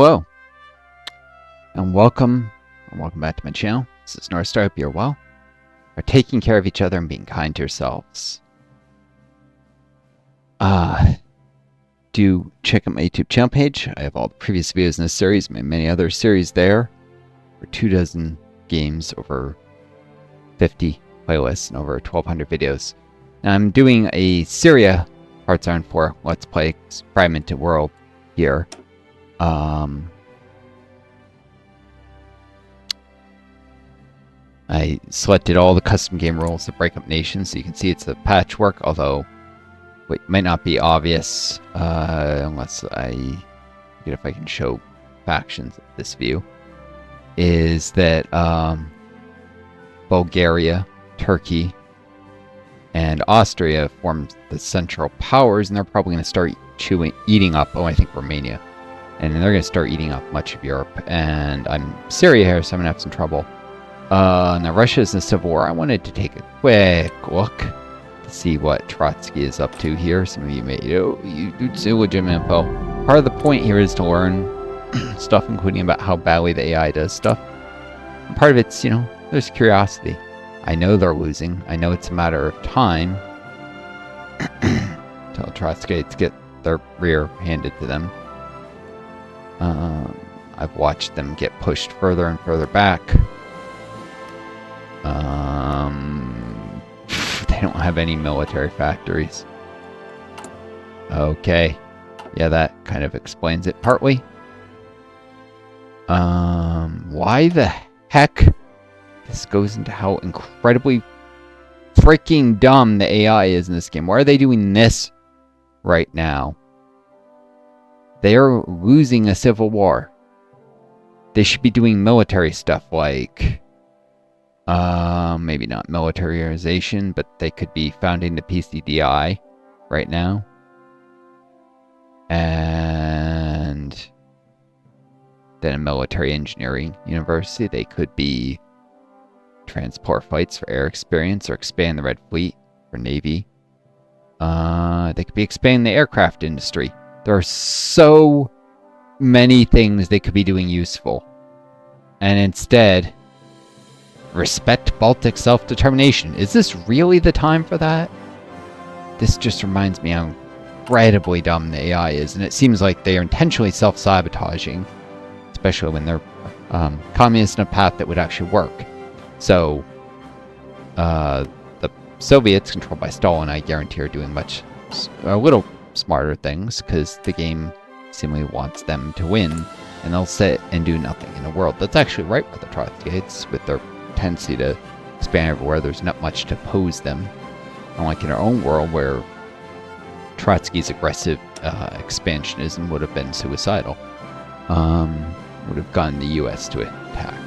Hello, and welcome back to my channel. This is Northstar. Hope you're well. Are taking care of each other and being kind to yourselves. Do check out my YouTube channel page. I have all the previous videos in this series, many other series there. For 24 games, over 50 playlists, and over 1,200 videos. Now I'm doing a Syria HOI4 Let's Play Fragmented World here. I selected all the custom game rules to break up nations, so you can see it's a patchwork, although it might not be obvious unless I get if I can show factions of this view. Is that Bulgaria, Turkey, and Austria form the central powers, and they're probably going to start eating up, I think Romania. And they're going to start eating up much of Europe. And I'm Syria here, so I'm going to have some trouble. Now Russia is in a civil war. I wanted to take a quick look to see what Trotsky is up to here. Some of you may, you do legitimate info. Part of the point here is to learn stuff, including about how badly the AI does stuff. And part of it's, there's curiosity. I know they're losing. I know it's a matter of time until Trotskyites get their rear handed to them. I've watched them get pushed further and further back. They don't have any military factories. Okay. Yeah, that kind of explains it partly. Why the heck? This goes into how incredibly freaking dumb the AI is in this game. Why are they doing this right now? They are losing a civil war. They should be doing military stuff like... maybe not militarization, but they could be founding the PCDI right now. And then a military engineering university. They could be transport flights for air experience or expand the Red Fleet for Navy. They could be expanding the aircraft industry. There are so many things they could be doing useful. And instead... respect Baltic self-determination. Is this really the time for that? This just reminds me how incredibly dumb the AI is, and it seems like they are intentionally self-sabotaging, especially when they're communist in a path that would actually work. So, the Soviets, controlled by Stalin, I guarantee are doing a little smarter things, because the game seemingly wants them to win, and they'll sit and do nothing in a world that's actually right with the Trotskyites, with their tendency to expand everywhere. There's not much to oppose them. Unlike in our own world where Trotsky's aggressive expansionism would have been suicidal. Would have gotten the US to attack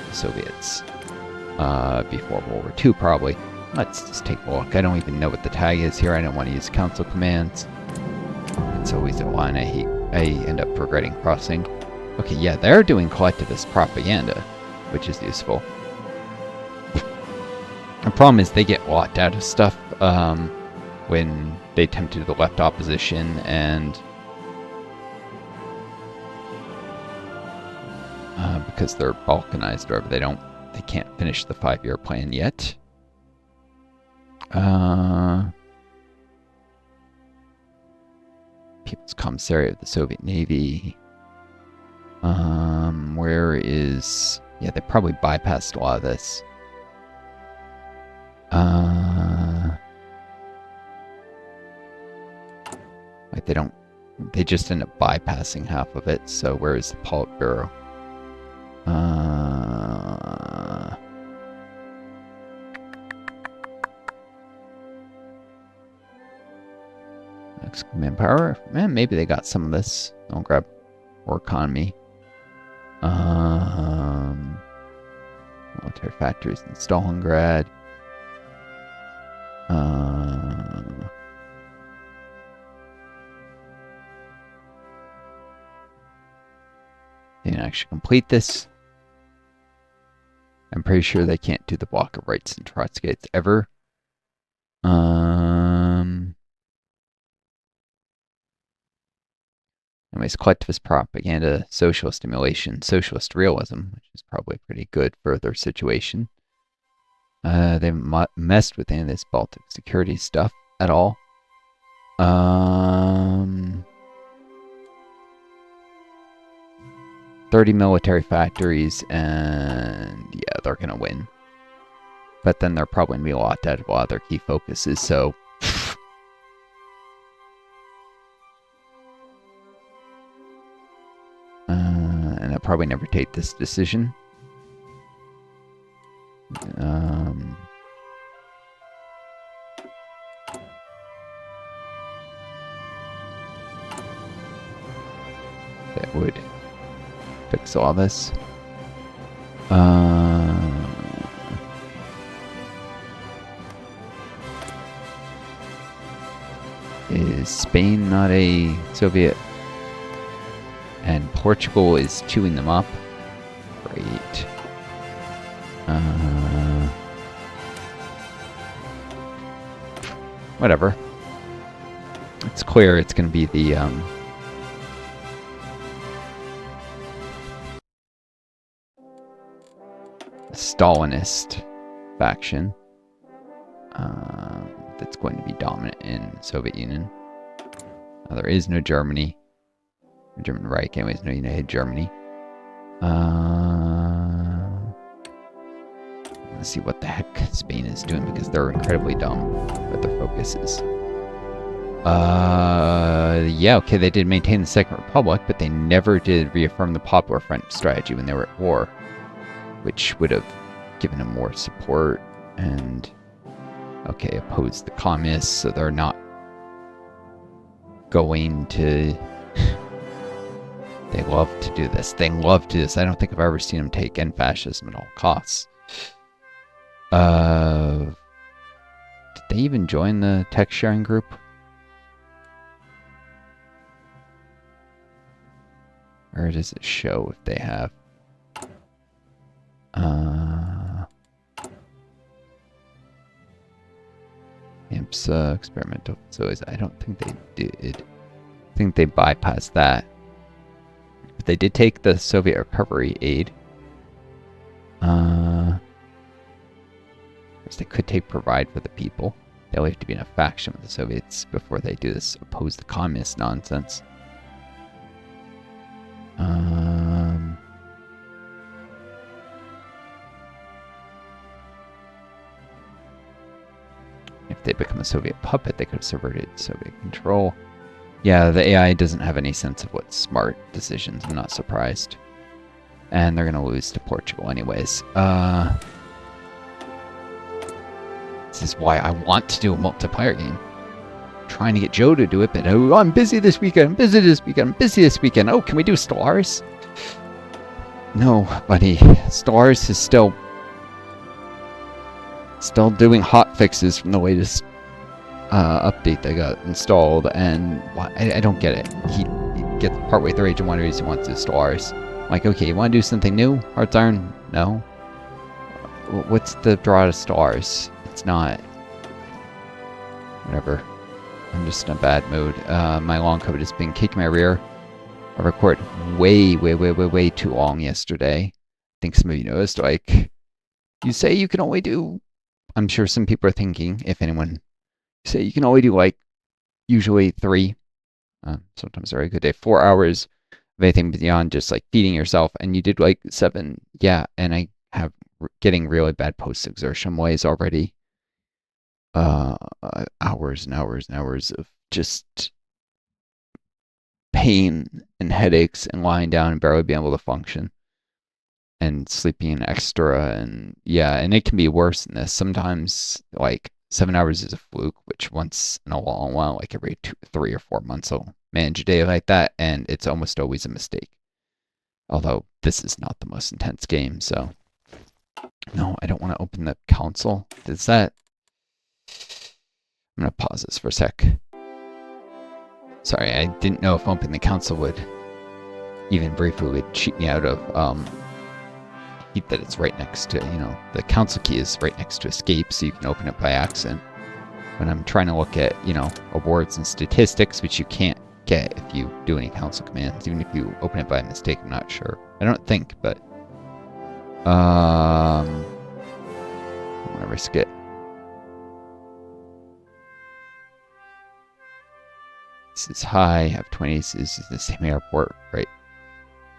the Soviets before World War II probably. Let's just take a look. I don't even know what the tag is here. I don't want to use council commands. It's always a line I end up regretting crossing. Okay, yeah, they're doing collectivist propaganda, which is useful. The problem is they get locked out of stuff when they attempt to do the left opposition, and because they're balkanized or whatever, they can't finish the 5-year plan yet. People's Commissary of the Soviet Navy. Where is... yeah, they probably bypassed a lot of this. Like they just end up bypassing half of it, so where is the Politburo? Next manpower? Man, maybe they got some of this. I'll grab war economy. Military factories in Stalingrad. They didn't actually complete this. I'm pretty sure they can't do the block of rights and Trotskyites ever. Anyways, collectivist propaganda, socialist stimulation, socialist realism, which is probably pretty good for their situation. They haven't messed with any of this Baltic security stuff at all. 30 military factories, and yeah, they're gonna win. But then they're probably gonna be locked out of a lot of their key focuses, so and I'll probably never take this decision. That would fix all this. Is Spain not a Soviet? And Portugal is chewing them up. Great. Whatever. It's clear it's going to be the Stalinist faction that's going to be dominant in the Soviet Union. There is no Germany. German Reich, anyways, no United Germany. Let's see what the heck Spain is doing, because they're incredibly dumb what their focus is. Yeah, okay, they did maintain the Second Republic, but they never did reaffirm the Popular Front strategy when they were at war, which would have given them more support. And okay, oppose the communists, so they're not going to. They love to do this. They love to do this. I don't think I've ever seen them take end fascism at all costs. Did they even join the text sharing group? Or does it show if they have? IMSA experimental facilities. I don't think they did. I think they bypassed that. But they did take the Soviet recovery aid. They could take provide for the people. They'll have to be in a faction with the Soviets before they do this oppose the communist nonsense. If they become a Soviet puppet, they could have subverted Soviet control. Yeah, the AI doesn't have any sense of what's smart decisions. I'm not surprised. And they're going to lose to Portugal anyways. This is why I want to do a multiplayer game. I'm trying to get Joe to do it, but oh, I'm busy this weekend. I'm busy this weekend. I'm busy this weekend. Oh, can we do Stars? No, buddy. Stars is still doing hot fixes from the latest update that got installed, and I don't get it. He gets partway through Agent Wonders, he wants to Stars. I'm like, okay, you want to do something new? Hearts Iron? No. What's the draw to Stars? It's not. Whatever. I'm just in a bad mood. My long COVID has been kicking my rear. I recorded way too long yesterday. I think some of you noticed, like, you say you can only do, I'm sure some people are thinking, if anyone, say you can only do, like, usually 3, sometimes a very good day, 4 hours of anything beyond just, like, feeding yourself, and you did, like, 7. Yeah, and I have getting really bad post-exertion ways already. Hours and hours and hours of just pain and headaches and lying down and barely being able to function and sleeping extra, and yeah, and it can be worse than this. Sometimes, like, 7 hours is a fluke, which once in a long while, like every 3 or 4 months, I'll manage a day like that, and it's almost always a mistake. Although this is not the most intense game, so no, I don't want to open the console. Does that? I'm gonna pause this for a sec. Sorry, I didn't know if opening the console would even briefly would cheat me out of heat that it's right next to, you know, the console key is right next to escape, so you can open it by accident. When I'm trying to look at, you know, awards and statistics, which you can't get if you do any council commands, even if you open it by mistake. I'm not sure. I don't think, but I'm gonna risk it. This is high. I have 20s. This is the same airport, right?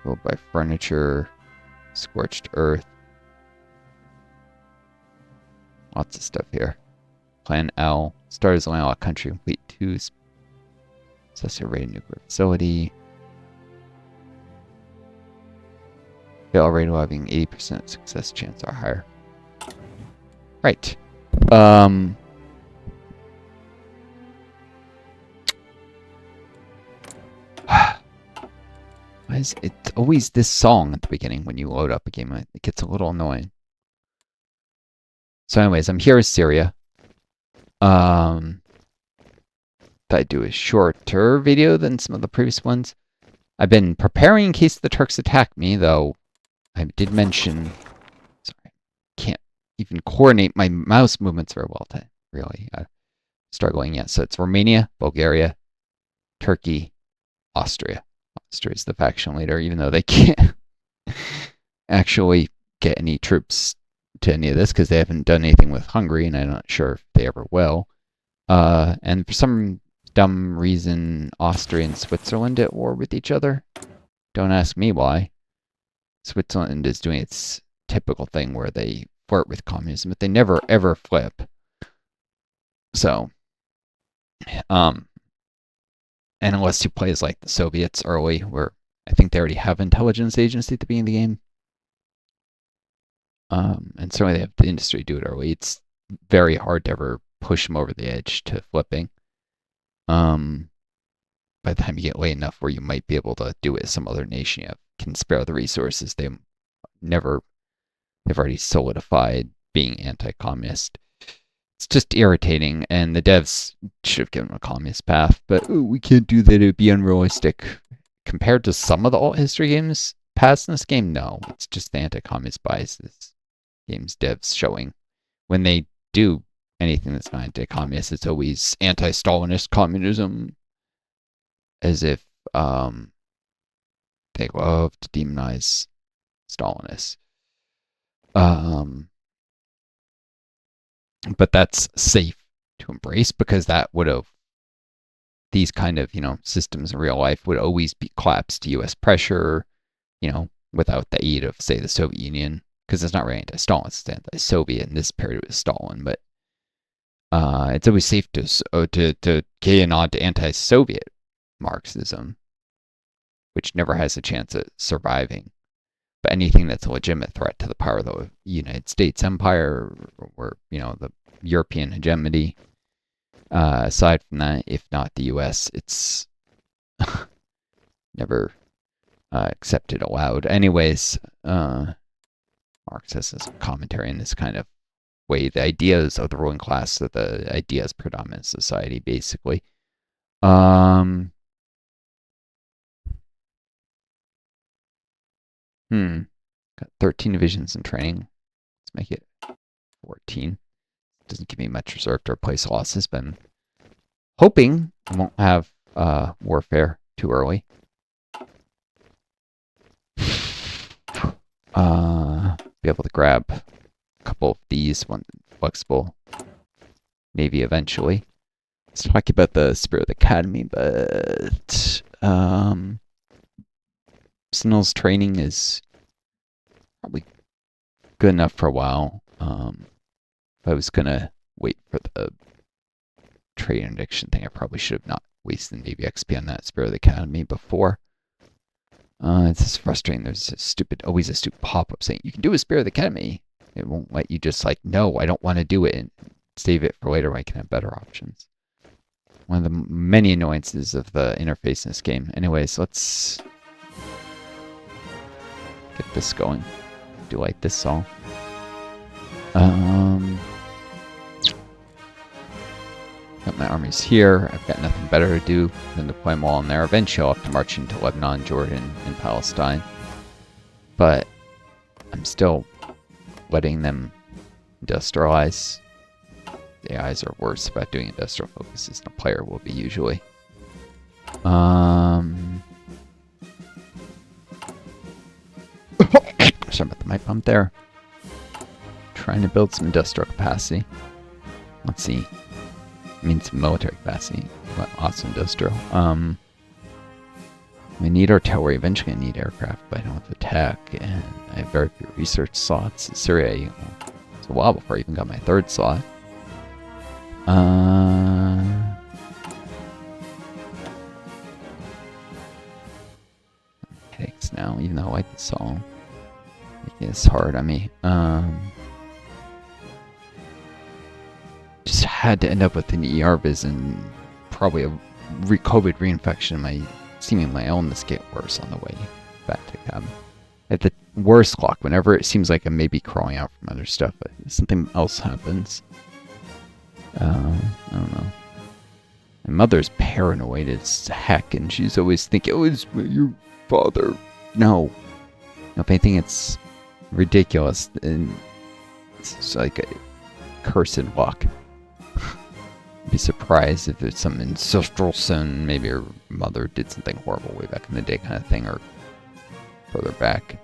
Ruled by furniture, scorched earth. Lots of stuff here. Plan L. Stars landlocked country. Complete 2. Successor rated nuclear facility. Fail rate of having 80% success chance are higher. Right. Why is it always this song at the beginning when you load up a game? It gets a little annoying. So anyways, I'm here in Syria. Thought I'd do a shorter video than some of the previous ones. I've been preparing in case the Turks attack me, though I did mention... Sorry, can't even coordinate my mouse movements very well to really struggling yet. So it's Romania, Bulgaria, Turkey, Austria. Austria is the faction leader, even though they can't actually get any troops to any of this because they haven't done anything with Hungary, and I'm not sure if they ever will. And for some dumb reason, Austria and Switzerland at war with each other. Don't ask me why. Switzerland is doing its typical thing where they flirt with communism, but they never ever flip. So, and unless you play as like the Soviets early, where I think they already have intelligence agency at the beginning of the game. And certainly they have the industry do it early. It's very hard to ever push them over the edge to flipping. By the time you get late enough where you might be able to do it as some other nation can spare the resources, they've already solidified being anti-communist. It's just irritating, and the devs should have given them a communist path, but we can't do that, it'd be unrealistic. Compared to some of the alt history games past in this game, no. It's just the anti-communist bias this game's devs showing. When they do anything that's not anti-communist, it's always anti-Stalinist communism, as if they love to demonize Stalinists. But that's safe to embrace because that would have, these kind of, systems in real life would always be collapsed to U.S. pressure, without the aid of, say, the Soviet Union, because it's not really anti-Stalin, it's anti-Soviet in this period with Stalin, but it's always safe to get a nod to anti-Soviet Marxism, which never has a chance at surviving. But anything that's a legitimate threat to the power of the United States empire or the European hegemony, aside from that, if not the U.S., it's never accepted, allowed. Anyways, Marx has some commentary in this kind of way. The ideas of the ruling class are the ideas predominant society, basically. Got 13 divisions in training. Let's make it 14. Doesn't give me much reserve to replace losses, but I'm hoping I won't have warfare too early. Be able to grab a couple of these, one flexible navy eventually. Let's talk about the Spirit of the Academy, but Sentinel's training is probably good enough for a while. If I was gonna wait for the trade interdiction thing, I probably should have not wasted Navy XP on that Spirit of the Academy before. It's just frustrating. There's always a stupid pop-up saying, you can do a Spirit of the Academy. It won't let you just like, no, I don't want to do it, and save it for later when I can have better options. One of the many annoyances of the interface in this game. Anyways, let's get this going. I do like this song. Got my armies here. I've got nothing better to do than deploy them all in there. Eventually I'll have to march into Lebanon, Jordan, and Palestine. But I'm still letting them industrialize. The AIs are worse about doing industrial focuses than a player will be usually. Sorry about the mic bump there. Trying to build some industrial capacity. Let's see. I mean, some military capacity. But also industrial. We need artillery. Eventually I need aircraft, but I don't have the tech. And I have very few research slots. In Syria, it's a while before I even got my third slot. Headaches now, even though I like this song. It's hard on me. Just had to end up with an ER visit and probably a COVID reinfection. Seeming my illness get worse on the way back to cabin. At the worst luck, whenever it seems like I may be crawling out from other stuff, but something else happens. I don't know. My mother's paranoid as heck, and she's always thinking, "Oh, it's your father." No. If anything, it's ridiculous, and it's like a cursed luck. I'd be surprised if there's some ancestral sin, maybe her mother did something horrible way back in the day kind of thing, or further back.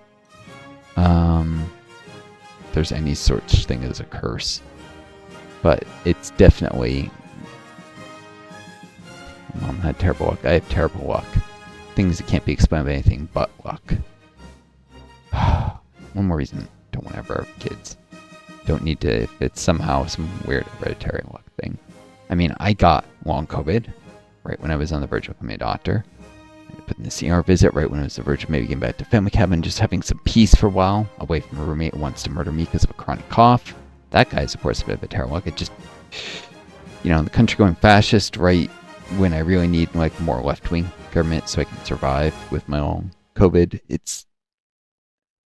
If there's any such thing as a curse. But it's definitely... Mom had terrible luck. I have terrible luck. Things that can't be explained by anything but luck. One more reason don't want to ever have kids. Don't need to, if it's somehow some weird hereditary luck thing. I mean, I got long COVID right when I was on the verge of becoming a doctor. I put in the CR visit right when I was on the verge of maybe getting back to family cabin, just having some peace for a while, away from a roommate who wants to murder me because of a chronic cough. That guy's, of course, a bit of a terrible luck. It just, the country going fascist right when I really need, like, more left-wing government so I can survive with my own COVID.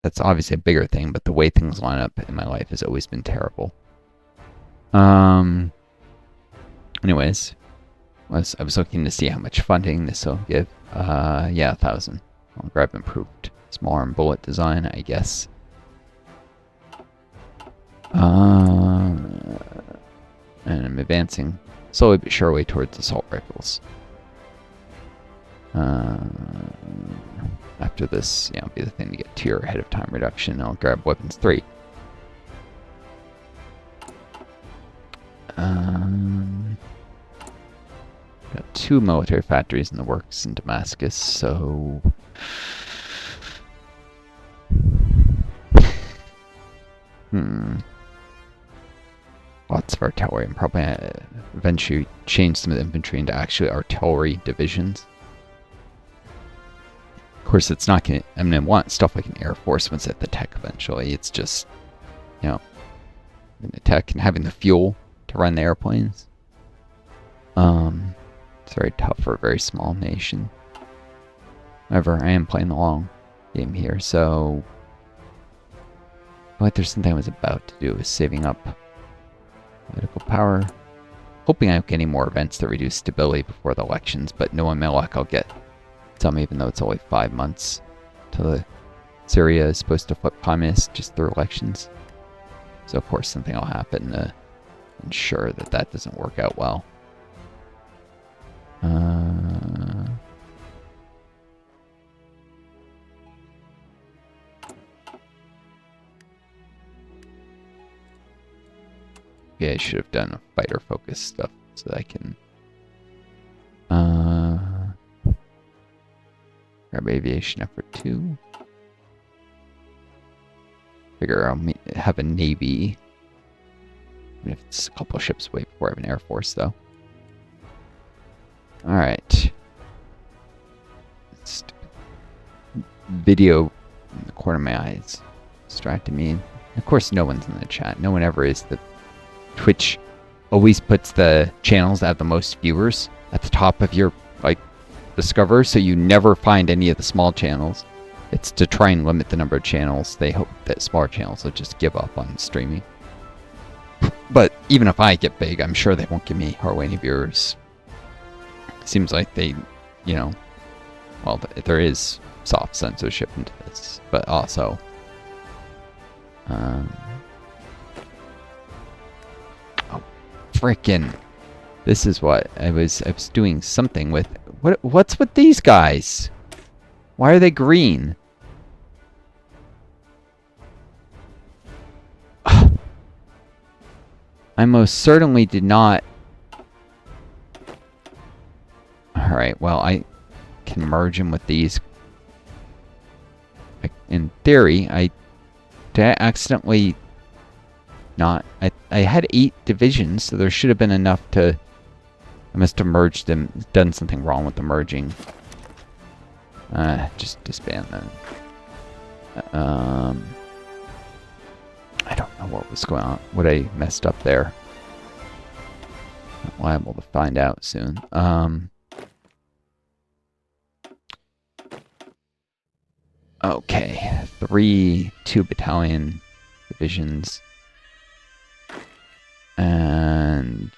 That's obviously a bigger thing, but the way things line up in my life has always been terrible. Anyways, I was looking to see how much funding this will give. Yeah, 1,000. I'll grab improved small arm bullet design, I guess. And I'm advancing slowly but surely towards assault rifles. After this, it'll be the thing to get tier ahead of time reduction. I'll grab weapons 3. Got 2 military factories in the works in Damascus, so... Lots of artillery. I'm probably going to eventually change some of the infantry into actually artillery divisions. Of course, it's not going to... I'm going to want stuff like an Air Force once at the tech eventually. It's just, having the tech and having the fuel to run the airplanes. It's very tough for a very small nation. However, I am playing the long game here, so... But there's something I was about to do, is saving up political power. Hoping I don't get any more events that reduce stability before the elections, but knowing my luck, I'll get some, even though it's only 5 months till Syria is supposed to flip communist just through elections. So of course something will happen to ensure that that doesn't work out well. Yeah, I should have done a fighter focused stuff so that I can grab aviation effort 2. Figure I'll have a navy. Even if it's a couple of ships away before I have an air force, though. Alright. Video in the corner of my eyes distracting me. Of course, no one's in the chat. No one ever is. The Twitch always puts the channels that have the most viewers at the top of your, discover, so you never find any of the small channels. It's to try and limit the number of channels. They hope that smaller channels will just give up on streaming. But even if I get big, I'm sure they won't give me hardly any viewers. Seems like they, well, there is soft censorship into this, but also, oh, frickin', this is what I was doing something with What's with these guys? Why are they green? I most certainly did not. Alright, well, I can merge them with these. In theory, did I accidentally not... I had 8 divisions, so there should have been enough to... I must have merged them, done something wrong with the merging. Just disband them. I don't know what was going on, what I messed up there. Not liable to find out soon. Okay, 3 2-battalion divisions. And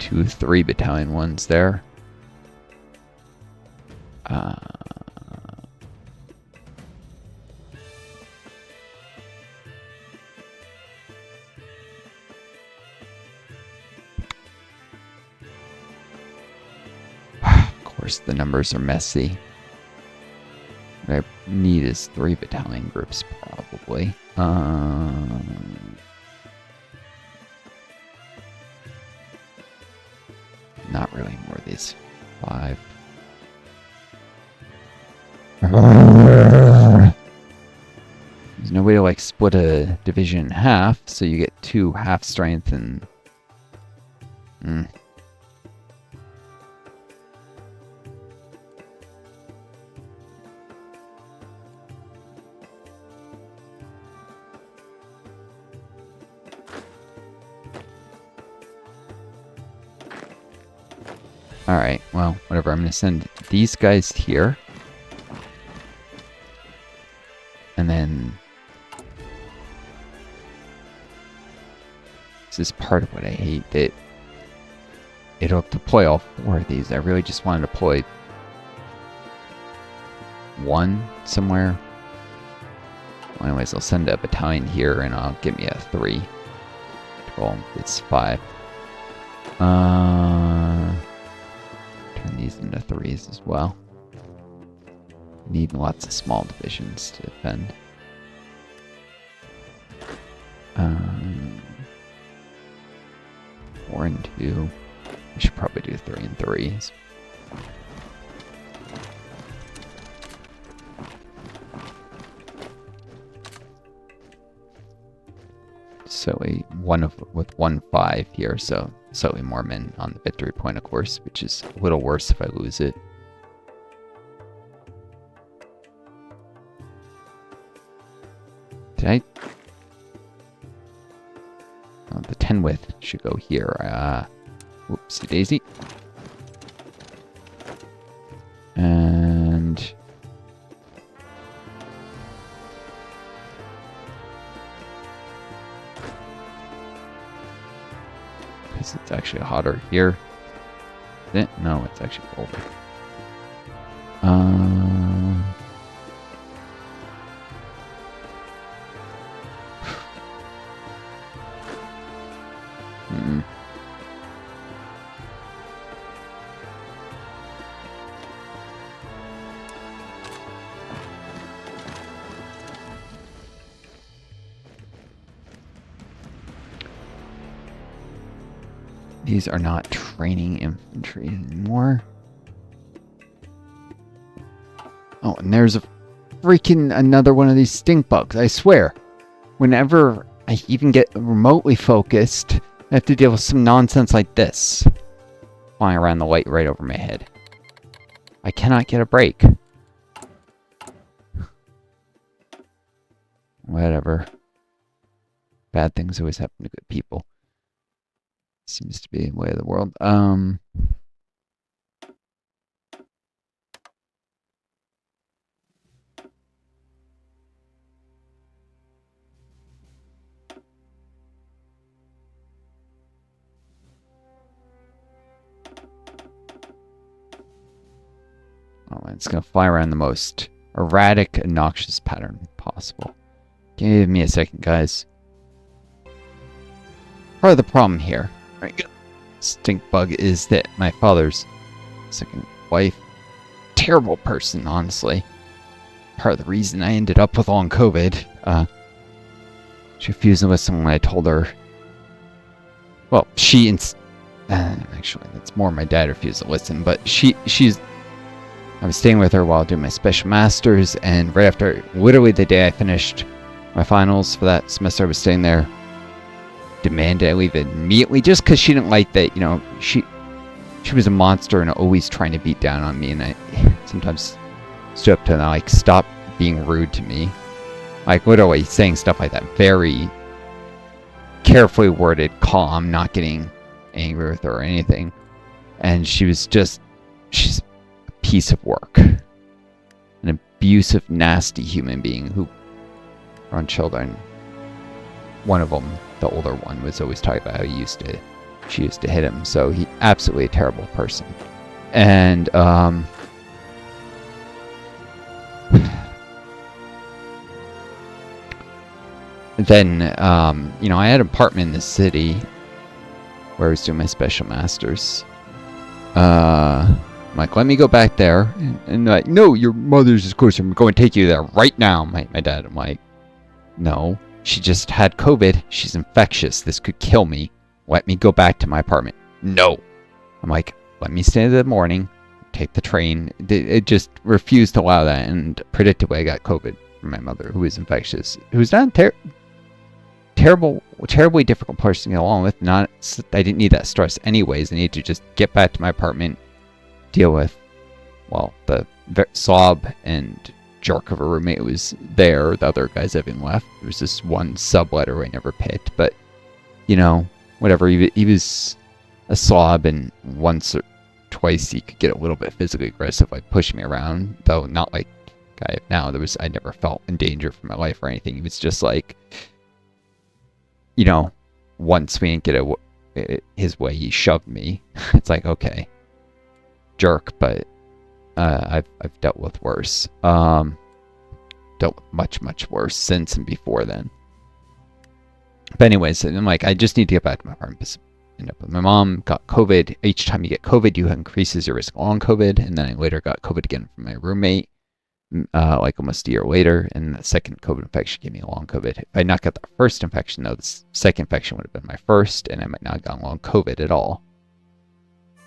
2 3-battalion ones there. Of course, the numbers are messy. What I need is 3 battalion groups, probably. Not really more of these. 5. There's no way to like split a division in half, so you get 2 half strength and... Alright, well, whatever. I'm going to send these guys here. And then... This is part of what I hate, that it'll deploy all 4 of these. I really just want to deploy 1 somewhere. Well, anyways, I'll send a battalion here and I'll get me a 3. Well, it's 5. Turn these into 3s as well. Need lots of small divisions to defend. 4 and 2. I should probably do 3 and 3s. So with 1-5 here, so slightly more men on the victory point, of course, which is a little worse if I lose it. Did I? Oh, the 10 width should go here. Whoopsie daisy. And because it's actually hotter here. Is it? No, it's actually colder. These are not training infantry anymore. Oh, and there's a freaking another one of these stink bugs. I swear, whenever I even get remotely focused, I have to deal with some nonsense like this. Flying around the light right over my head. I cannot get a break. Whatever. Bad things always happen to good people. Seems to be the way of the world. Oh, and it's going to fly around the most erratic, obnoxious pattern possible. Give me a second, guys. Part of the problem here, right? Stink bug is that my father's second wife. Terrible person, honestly. Part of the reason I ended up with long COVID. She refused to listen when I told her. Well, actually, that's more my dad refused to listen, but I was staying with her while doing my special masters, and right after, literally the day I finished my finals for that semester, I was staying there, demanded I leave immediately, just because she didn't like that, she was a monster and always trying to beat down on me, and I sometimes stood up to her and like, stop being rude to me. Like, literally saying stuff like that, very carefully worded, calm, not getting angry with her or anything. And she's a piece of work. An abusive, nasty human being who around children. One of them, the older one, was always talking about how she used to hit him. So he absolutely a terrible person. And then, I had an apartment in the city where I was doing my special masters. I'm like, let me go back there. And like, no, your mother's of course, I'm going to take you there right now. My dad, I'm like, no, she just had COVID. She's infectious. This could kill me. Let me go back to my apartment. No. I'm like, let me stay in the morning, take the train. It just refused to allow that, and predictably I got COVID from my mother, who is infectious, who's not terribly difficult person to get along with. I didn't need that stress anyways. I needed to just get back to my apartment, deal with, well, the slob and jerk of a roommate who was there. The other guys having left. There was this one subletter I never picked, but, whatever. He was a slob, and once or twice he could get a little bit physically aggressive, like pushing me around, though not like I have now. I never felt in danger for my life or anything. He was just like, once we didn't get his way, he shoved me. It's like, okay, jerk, but I've dealt with worse. Dealt with much worse since and before then. But anyways, I'm like, I just need to get back to my apartment. My mom got COVID. Each time you get COVID, you increases your risk of long COVID. And then I later got COVID again from my roommate, like almost a year later. And the second COVID infection gave me long COVID. If I not got the first infection, though, the second infection would have been my first, and I might not have gotten long COVID at all.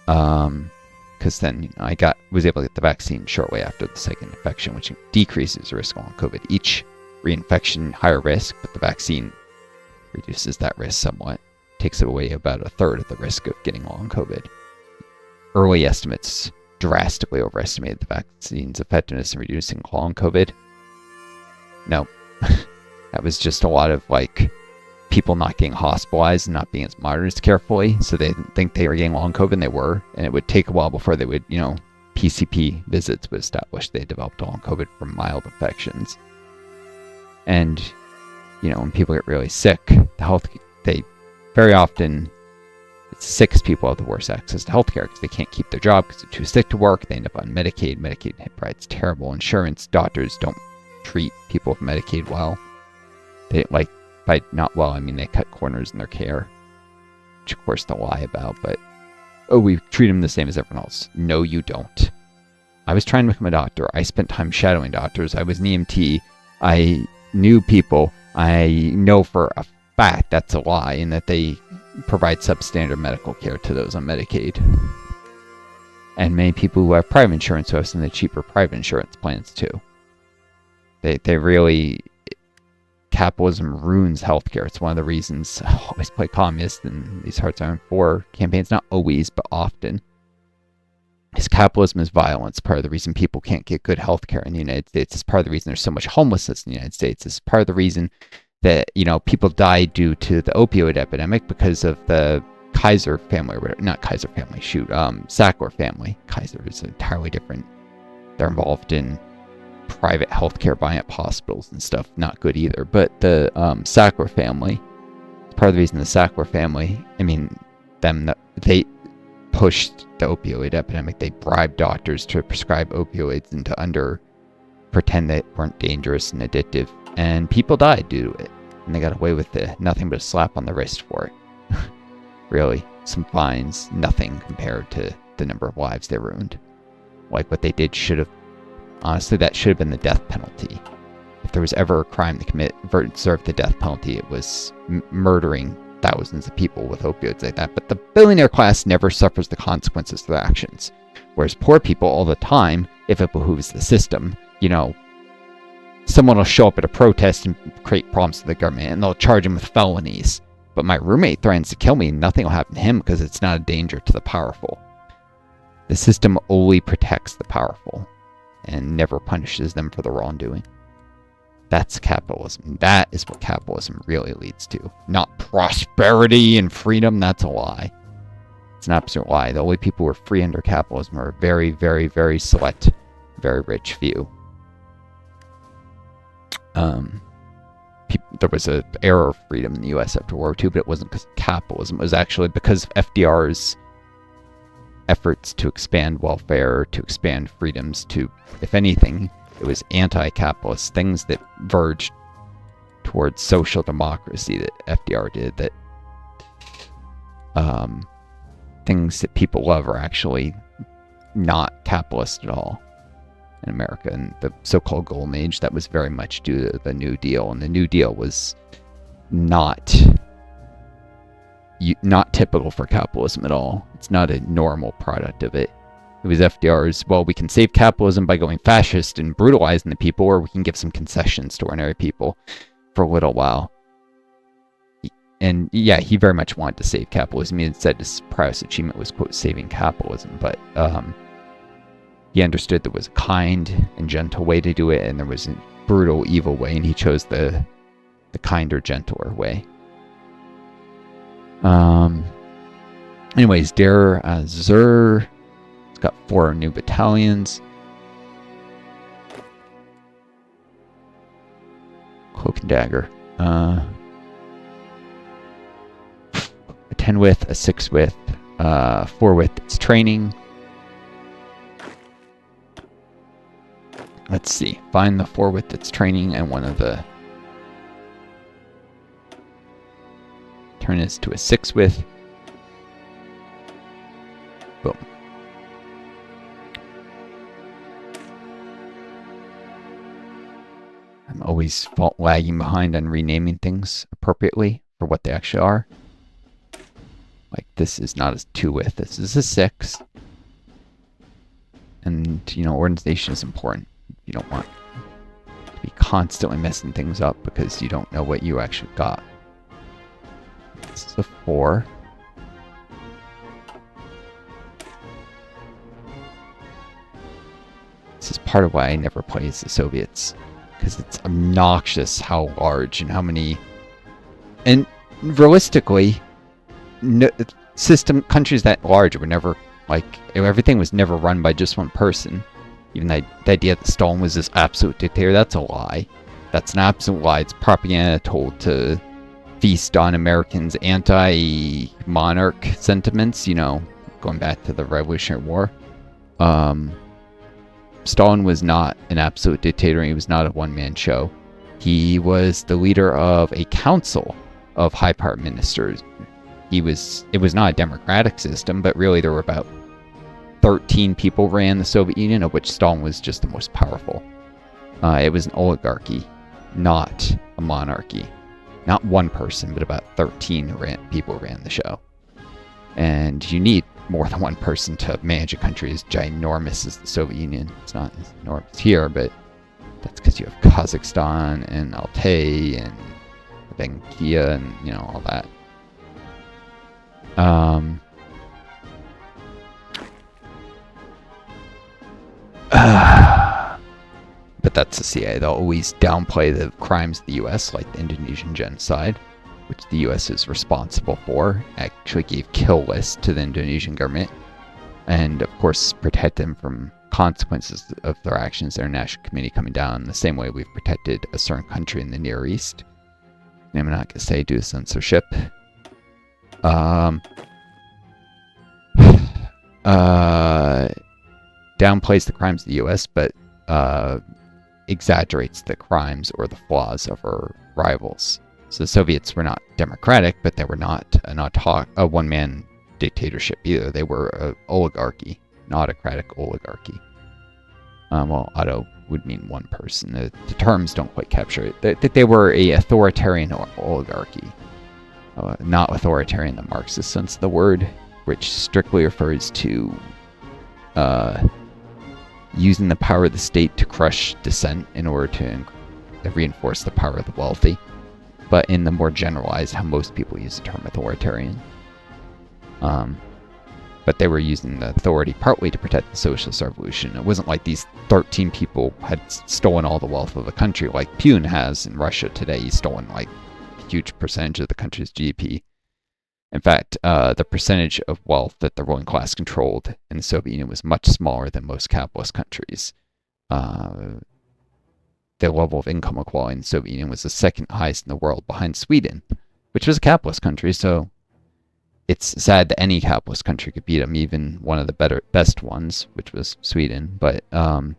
Because then I was able to get the vaccine shortly after the second infection, which decreases the risk of long COVID. Each reinfection, higher risk, but the vaccine reduces that risk somewhat. Takes it away about a third of the risk of getting long COVID. Early estimates drastically overestimated the vaccine's effectiveness in reducing long COVID. No, that was just a lot of people not getting hospitalized and not being as monitored carefully, so they didn't think they were getting long COVID, and they were, and it would take a while before they would, PCP visits would establish they developed long COVID from mild infections. And, when people get really sick, they very often, it's sick people have the worst access to healthcare because they can't keep their job because they're too sick to work. They end up on Medicaid. Medicaid provides terrible insurance. Doctors don't treat people with Medicaid well. They by not well, I mean they cut corners in their care, which of course they'll lie about, but, we treat them the same as everyone else. No, you don't. I was trying to become a doctor. I spent time shadowing doctors. I was an EMT. I knew people. I know for a fact that's a lie, and that they provide substandard medical care to those on Medicaid. And many people who have private insurance who have some of the cheaper private insurance plans too. They really, capitalism ruins healthcare. It's one of the reasons I always play communist in these Hearts Iron 4 campaigns. Not always, but often. Because capitalism is violence. Part of the reason people can't get good healthcare in the United States. It's part of the reason there's so much homelessness in the United States. It's part of the reason that, people die due to the opioid epidemic because of the Kaiser family, or not Kaiser family, Sackler family. Kaiser is entirely different. They're involved in private healthcare, buying up hospitals and stuff. Not good either. But the Sackler family, part of the reason the Sackler family, they pushed the opioid epidemic. They bribed doctors to prescribe opioids and to pretend they weren't dangerous and addictive. And people died due to it. And they got away with nothing but a slap on the wrist for it. Really, some fines, nothing compared to the number of lives they ruined. Like, what they did should have... Honestly, that should have been the death penalty. If there was ever a crime to deserve the death penalty, it was murdering thousands of people with opioids like that. But the billionaire class never suffers the consequences of their actions. Whereas poor people all the time, if it behooves the system, you know, someone will show up at a protest and create problems to the government, and they'll charge him with felonies. But my roommate threatens to kill me, and nothing will happen to him because it's not a danger to the powerful. The system only protects the powerful and never punishes them for the wrongdoing. That's capitalism. That is what capitalism really leads to. Not prosperity and freedom. That's a lie. It's an absolute lie. The only people who are free under capitalism are a very, very, very select, very rich few. There was an era of freedom in the U.S. after World War II, but it wasn't because of capitalism. It was actually because of FDR's efforts to expand welfare, to expand freedoms, to, if anything, it was anti-capitalist things that verged towards social democracy that FDR did, that things that people love are actually not capitalist at all in America. And the so-called golden age, that was very much due to the New Deal, and the New Deal was not typical for capitalism at all. It's not a normal product of it. It was FDR's, well, we can save capitalism by going fascist and brutalizing the people, or we can give some concessions to ordinary people for a little while. And yeah, he very much wanted to save capitalism. He had said his proudest achievement was, quote, saving capitalism, but he understood there was a kind and gentle way to do it, and there was a brutal, evil way, and he chose the kinder, gentler way. Anyways, Der Azur, it's got 4 new battalions. Cloak and Dagger. A 10 width, a 6 width, 4 width, it's training. Let's see. Find the 4 width that's training and one of the... Turn this to a 6 width. Boom. I'm always lagging behind on renaming things appropriately for what they actually are. Like, this is not a 2 width, this is a 6. And, you know, organization is important. You don't want to be constantly messing things up because you don't know what you actually got. This is a 4. This is part of why I never play as the Soviets, because it's obnoxious how large and how many... And realistically, countries that large were never, like, everything was never run by just one person. Even the idea that Stalin was this absolute dictator, that's a lie. That's an absolute lie. It's propaganda told to feast on Americans' anti-monarch sentiments, you know, going back to the Revolutionary War. Stalin was not an absolute dictator. He was not a one-man show. He was the leader of a council of high-powered ministers. It was not a democratic system, but really there were about 13 people ran the Soviet Union, of which Stalin was just the most powerful. It was an oligarchy, not a monarchy. Not one person, but about 13 people ran the show. And you need more than one person to manage a country as ginormous as the Soviet Union. It's not as enormous here, but that's because you have Kazakhstan and Altai and Benkia and, you know, all that. But that's the CIA. They'll always downplay the crimes of the U.S., like the Indonesian genocide, which the U.S. is responsible for. Actually gave kill lists to the Indonesian government, and of course protect them from consequences of their actions. The International Committee coming down the same way we've protected a certain country in the Near East. And I'm not going to say due to censorship. Downplays the crimes of the U.S., but exaggerates the crimes or the flaws of our rivals. So the Soviets were not democratic, but they were not a one-man dictatorship either. They were an oligarchy, an autocratic oligarchy. Well, auto would mean one person. The terms don't quite capture it. They were a authoritarian oligarchy. Not authoritarian in the Marxist sense of the word, which strictly refers to using the power of the state to crush dissent in order to reinforce the power of the wealthy. But in the more generalized, how most people use the term authoritarian. But they were using the authority partly to protect the socialist revolution. It wasn't like these 13 people had stolen all the wealth of the country like Putin has in Russia today. He's stolen like a huge percentage of the country's GDP. In fact, the percentage of wealth that the ruling class controlled in the Soviet Union was much smaller than most capitalist countries. The level of income equality in the Soviet Union was the second highest in the world, behind Sweden, which was a capitalist country, so it's sad that any capitalist country could beat them, even one of the best ones, which was Sweden. But the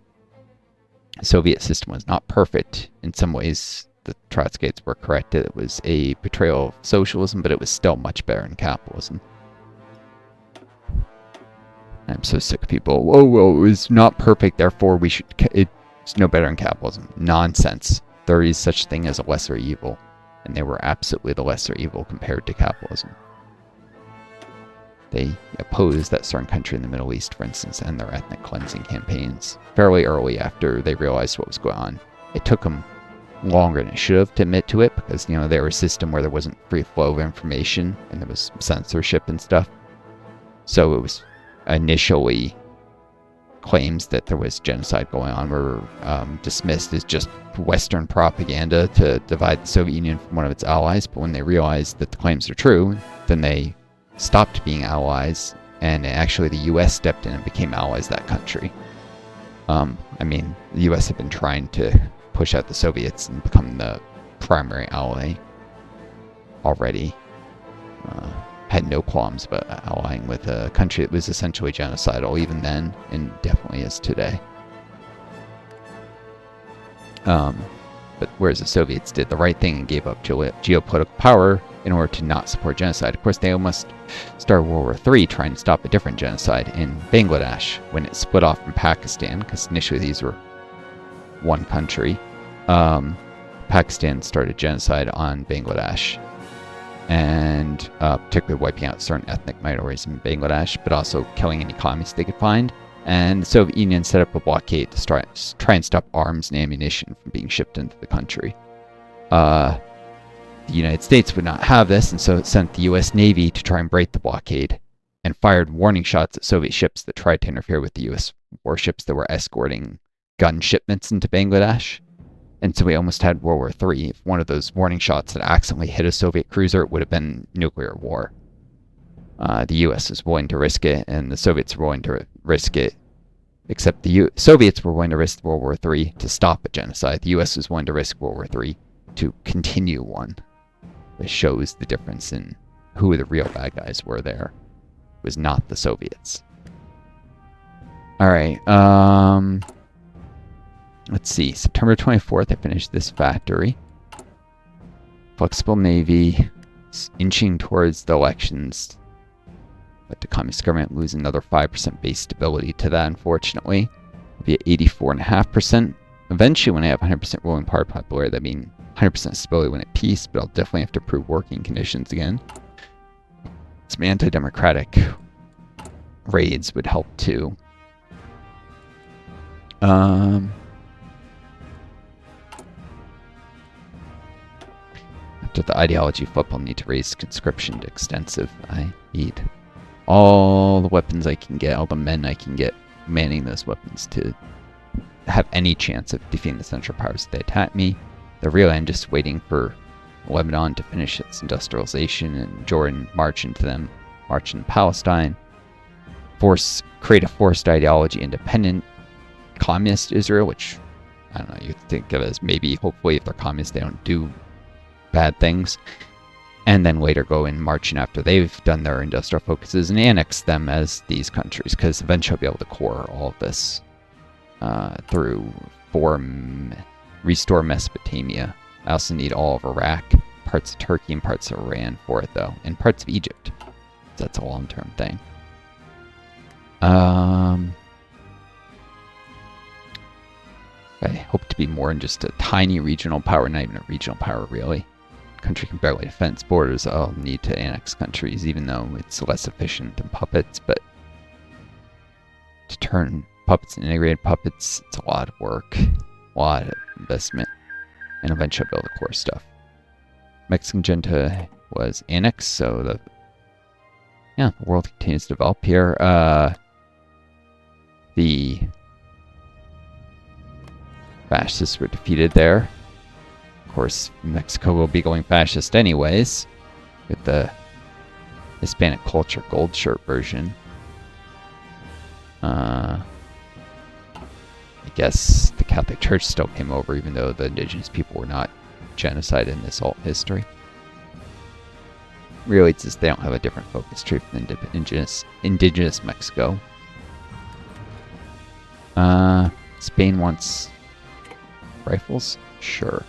Soviet system was not perfect. In some ways, the Trotskyists were correct that it was a betrayal of socialism, but it was still much better than capitalism. I'm so sick of people. Oh, well, it was not perfect, therefore it's no better than capitalism. Nonsense. There is such a thing as a lesser evil, and they were absolutely the lesser evil compared to capitalism. They opposed that certain country in the Middle East, for instance, and their ethnic cleansing campaigns fairly early after they realized what was going on. It took them longer than it should have to admit to it because, they were a system where there wasn't free flow of information and there was censorship and stuff. So it was initially claims that there was genocide going on were dismissed as just Western propaganda to divide the Soviet Union from one of its allies. But when they realized that the claims are true, then they stopped being allies, and actually the U.S. stepped in and became allies of that country. The U.S. had been trying to push out the Soviets and become the primary ally already. Had no qualms about allying with a country that was essentially genocidal even then, and definitely is today. But whereas the Soviets did the right thing and gave up geopolitical power in order to not support genocide. Of course, they almost started World War III trying to stop a different genocide in Bangladesh when it split off from Pakistan, because initially these were one country. Pakistan started genocide on Bangladesh, and particularly wiping out certain ethnic minorities in Bangladesh, but also killing any communists they could find. And the Soviet Union set up a blockade to try and stop arms and ammunition from being shipped into the country. The United States would not have this, and so it sent the U.S. Navy to try and break the blockade and fired warning shots at Soviet ships that tried to interfere with the U.S. warships that were escorting gun shipments into Bangladesh. And so we almost had World War III. If one of those warning shots had accidentally hit a Soviet cruiser, it would have been nuclear war. The U.S. was willing to risk it, and the Soviets were willing to risk it. Except the Soviets were willing to risk World War III to stop a genocide. The U.S. was willing to risk World War III to continue one. Which shows the difference in who the real bad guys were there. It was not the Soviets. Alright, let's see. September 24th, I finished this factory. Flexible Navy, inching towards the elections. But the communist government lose another 5% base stability to that, unfortunately. It'll be at 84.5%. Eventually, when I have 100% ruling power popularity, that means 100% stability when at peace, but I'll definitely have to prove working conditions again. Some anti-democratic raids would help too. After the ideology flip, I'll need to raise conscription to extensive. I need all the weapons I can get, all the men I can get manning those weapons to have any chance of defeating the Central Powers if they attack me. Really, I'm just waiting for Lebanon to finish its industrialization and Jordan march into Palestine. Create a forced ideology independent communist Israel, which, I don't know, you think of as maybe, hopefully, if they're communists, they don't do bad things. And then later go in marching after they've done their industrial focuses and annex them as these countries, because eventually I'll be able to core all of this through restore Mesopotamia. I also need all of Iraq, parts of Turkey, and parts of Iran for it, though, and parts of Egypt. That's a long-term thing. I hope to be more than just a tiny regional power, not even a regional power really. Country can barely defend its borders. I'll need to annex countries, even though it's less efficient than puppets. But to turn puppets and integrated puppets, it's a lot of work, a lot of investment, and eventually I'll build the core stuff. Mexican junta was annexed, so the world continues to develop here. The fascists were defeated there. Of course, Mexico will be going fascist anyways, with the Hispanic culture gold shirt version. I guess the Catholic Church still came over, even though the indigenous people were not genocide in this alt history. Really, it's just they don't have a different focus tree from indigenous Mexico. Spain wants rifles? Sure.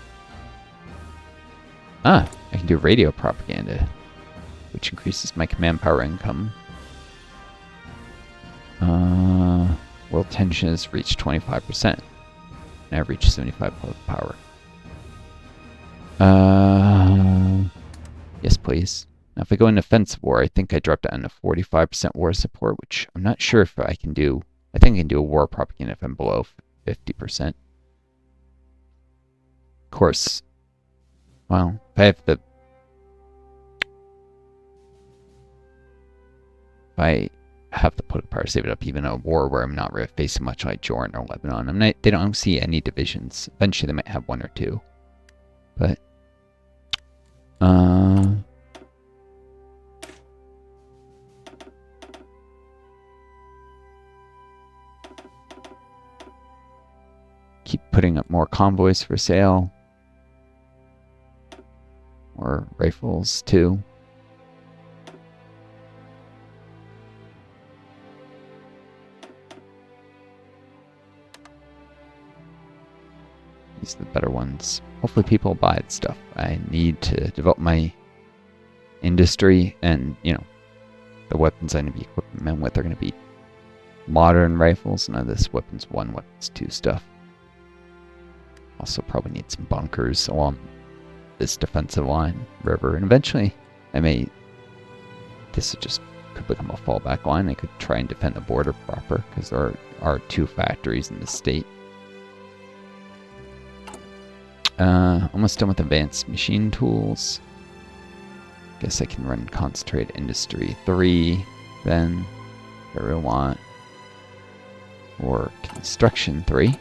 I can do radio propaganda, which increases my command power income. World tension has reached 25%. And I've reached 75 power. Yes, please. Now, if I go into offensive war, I think I dropped down to 45% war support, which I'm not sure if I can do. I think I can do a war propaganda if I'm below 50%. Of course, well, if I have the... If I have the political power, save it up, even a war where I'm not really facing much like Jordan or Lebanon. They don't see any divisions. Eventually they might have one or two. But... keep putting up more convoys for sale. Or rifles, too. These are the better ones. Hopefully people buy that stuff. I need to develop my industry, and, you know, the weapons I'm going to be equipping men with are going to be modern rifles, none of this weapons 1, weapons 2 stuff. Also probably need some bunkers along this defensive line, river, and eventually this just could become a fallback line. I could try and defend the border proper, because there are 2 factories in the state. Almost done with advanced machine tools. Guess I can run concentrated industry 3 then, if I really want. Or construction 3.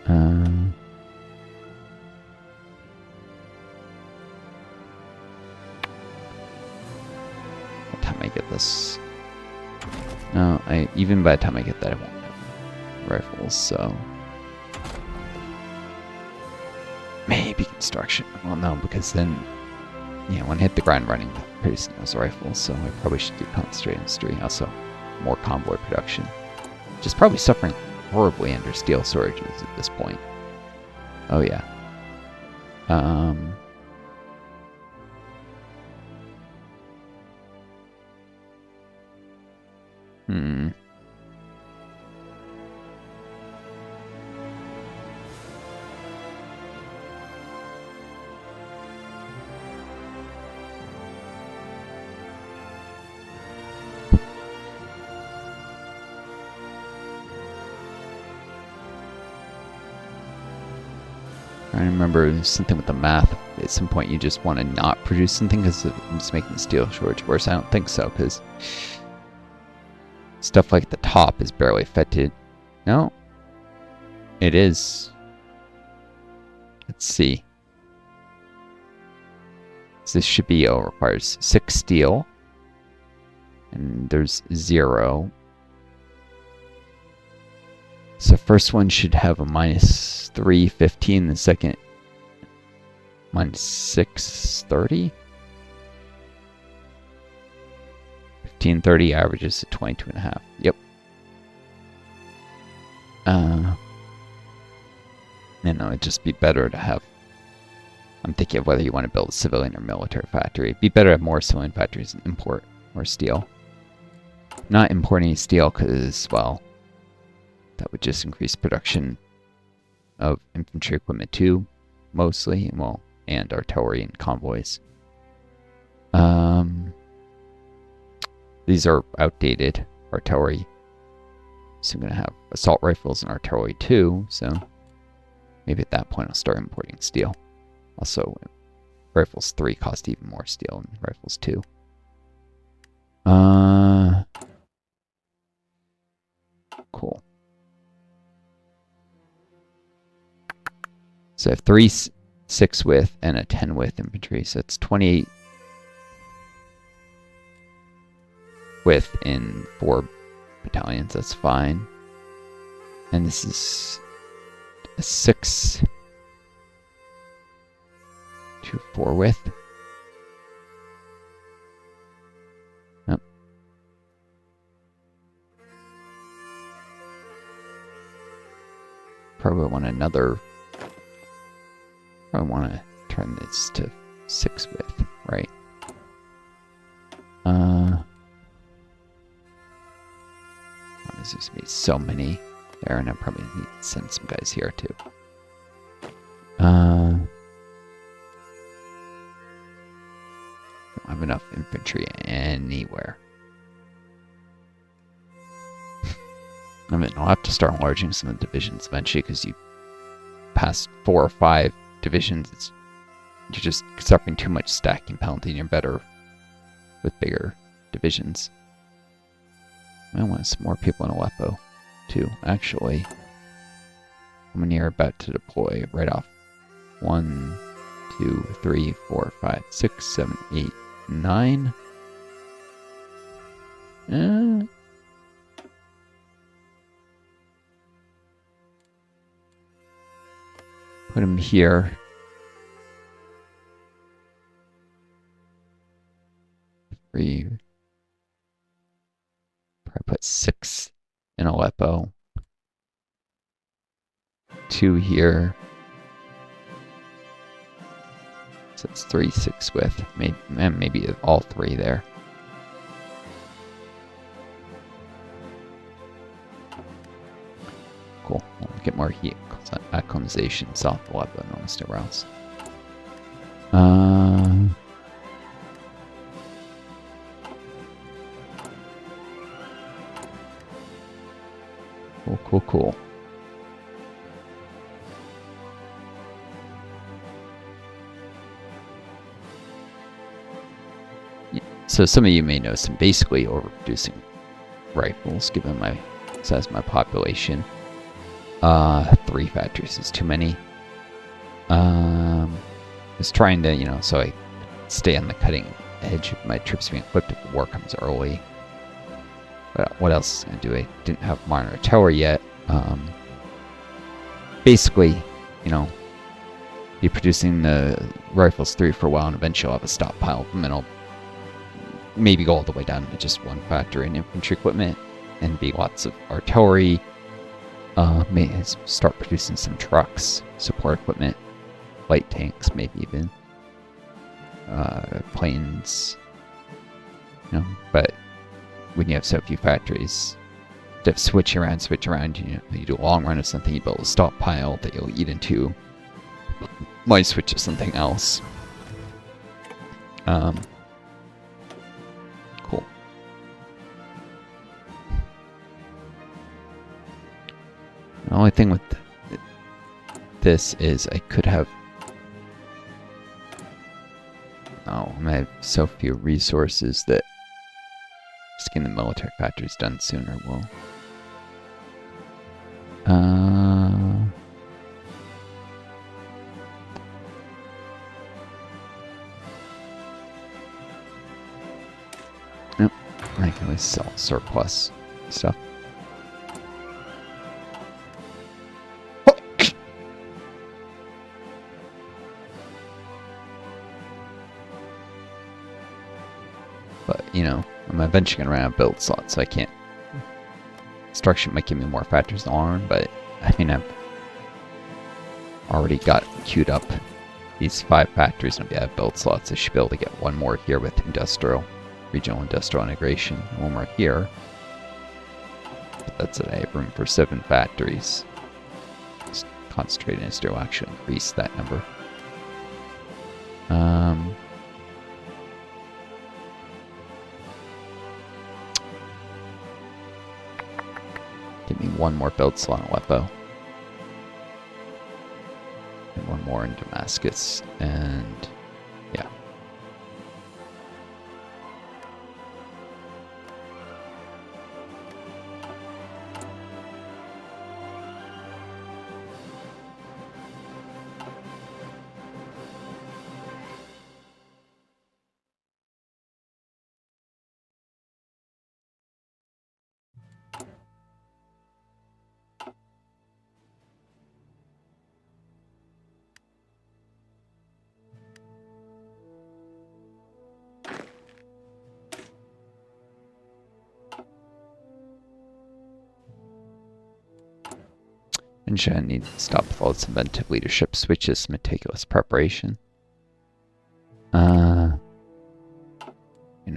By the time I get this... No, even by the time I get that, I won't have rifles, so... Maybe construction. Well, no, because then, when I hit the ground running, producing those rifles, so I probably should do concentrated industry. Also, more convoy production. Just probably suffering horribly under steel shortages at this point. Oh, yeah. I remember something with the math. At some point, you just want to not produce something because it's making the steel shortage worse. I don't think so, because stuff like the top is barely affected. No, it is. Let's see. So this should be requires 6 steel, and there's 0. So first one should have a minus 315, the second minus 630. 1530 averages to 22.5. Yep. It'd just be better to have... I'm thinking of whether you want to build a civilian or military factory. It'd be better to have more civilian factories and import more steel. Not importing steel because, well... That would just increase production of infantry equipment too, mostly, well, and artillery and convoys. These are outdated artillery. So I'm going to have assault rifles and artillery too, so maybe at that point I'll start importing steel. Also, rifles 3 cost even more steel than rifles 2. Cool. So I have 3 6 width and a 10 width infantry, so it's 28 width in 4 battalions, that's fine. And this is a 6 to 4 width. Yep. Probably want another. Probably want to turn this to 6 width, right? There's going to be so many there, and I probably need to send some guys here too. Don't have enough infantry anywhere. I mean, I'll have to start enlarging some of the divisions eventually, because you past 4 or 5 divisions, you're just suffering too much stacking penalty, and you're better with bigger divisions. I want some more people in Aleppo, too, actually. How many are about to deploy right off? 1, 2, 3, 4, 5, 6, 7, 8, 9. Put them here. Three. I put 6 in Aleppo. 2 here. So it's 3 6 width. Maybe all 3 there. Cool. We'll get more heat acclimatization south of Aleppo and almost nowhere else. Cool. Yeah. So some of you may know some basically overproducing rifles, given my size of my population. 3 factories is too many. I was trying to, so I stay on the cutting edge of my troops being equipped if the war comes early. But what else is going to do? I didn't have modern artillery yet. Basically, be producing the rifles 3 for a while, and eventually I'll have a stockpile of them, and I'll maybe go all the way down to just 1 factory in infantry equipment, and be lots of artillery. May start producing some trucks, support equipment, light tanks, maybe even planes. But when you have so few factories, you have to switch around. You do a long run of something, you build a stockpile that you'll eat into. Might switch to something else. Cool. The only thing with this is I could have... I have so few resources that just getting the military factories done sooner will. Nope. I can always sell surplus stuff. But, I'm eventually going to run out of build slots, so I can't... Construction might give me more factories in the long run, but, I've already got queued up these 5 factories, and if I have build slots, I should be able to get 1 more here with regional industrial integration, and 1 more here. But that said I have room for 7 factories. Just concentrate and still actually increase that number. Give me one more build slot in Aleppo. And one more in Damascus. And yeah. And Shan needs to stop with all its inventive leadership switches, meticulous preparation. In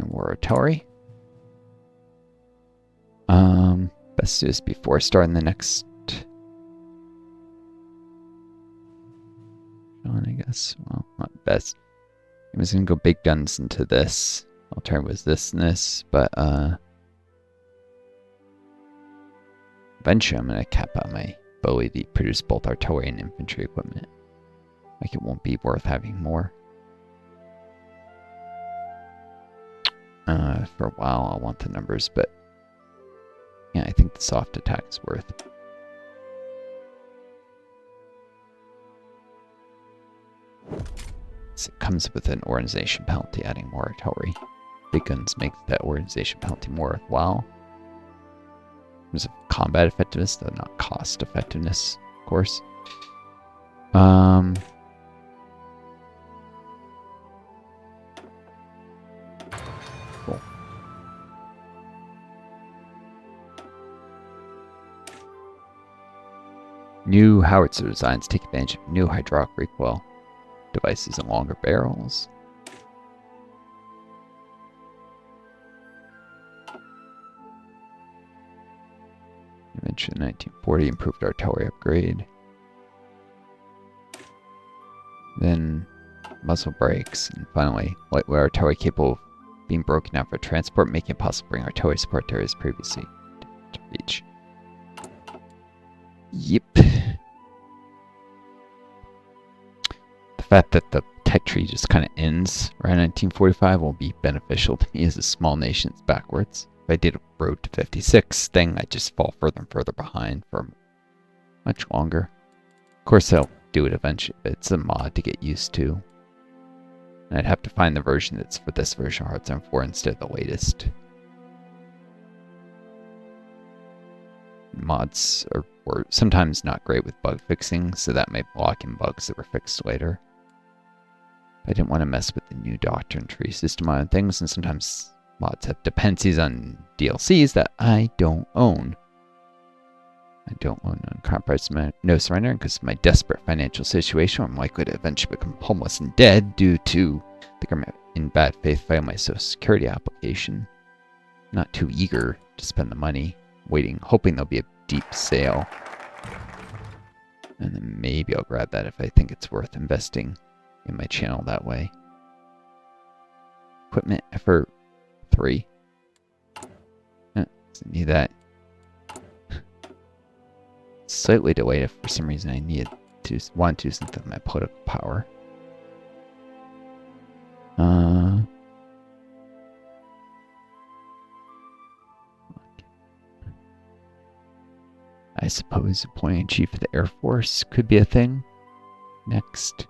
a war artillery. Best to do this before starting the next one, I guess. Well, not best. I was gonna go big guns into this. Alternative was this and this, but eventually I'm gonna cap out my ability to produce both artillery and infantry equipment. Like it won't be worth having more. For a while I'll want the numbers, but yeah, I think the soft attack is worth. So it comes with an organization penalty adding more artillery. Big guns make that organization penalty more worthwhile. In terms of combat effectiveness, though not cost effectiveness, of course. Cool. New howitzer designs take advantage of new hydraulic recoil devices and longer barrels. Invention 1940, improved artillery upgrade. Then muzzle brakes, and finally lightweight artillery capable of being broken out for transport, making it possible to bring artillery support to areas previously to reach. Yep. The fact that the tech tree just kind of ends around 1945 will be beneficial to me as a small nation that's backwards. If I did a road to 56 thing, I'd just fall further and further behind for much longer. Of course, I'll do it eventually, but it's a mod to get used to. And I'd have to find the version that's for this version of Hearthstone 4 instead of the latest. Mods were sometimes not great with bug fixing, so that may block in bugs that were fixed later. I didn't want to mess with the new doctrine tree system on things, and sometimes mods have dependencies on DLCs that I don't own. I don't own non-compromised no surrender because of my desperate financial situation. I'm likely to eventually become homeless and dead due to the government in bad faith filing my social security application. Not too eager to spend the money, waiting, hoping there'll be a deep sale. And then maybe I'll grab that if I think it's worth investing in my channel that way. Equipment effort 3. Need that. Slightly delayed if for some reason I want to do something with my political power. I suppose appointing chief of the Air Force could be a thing. Next.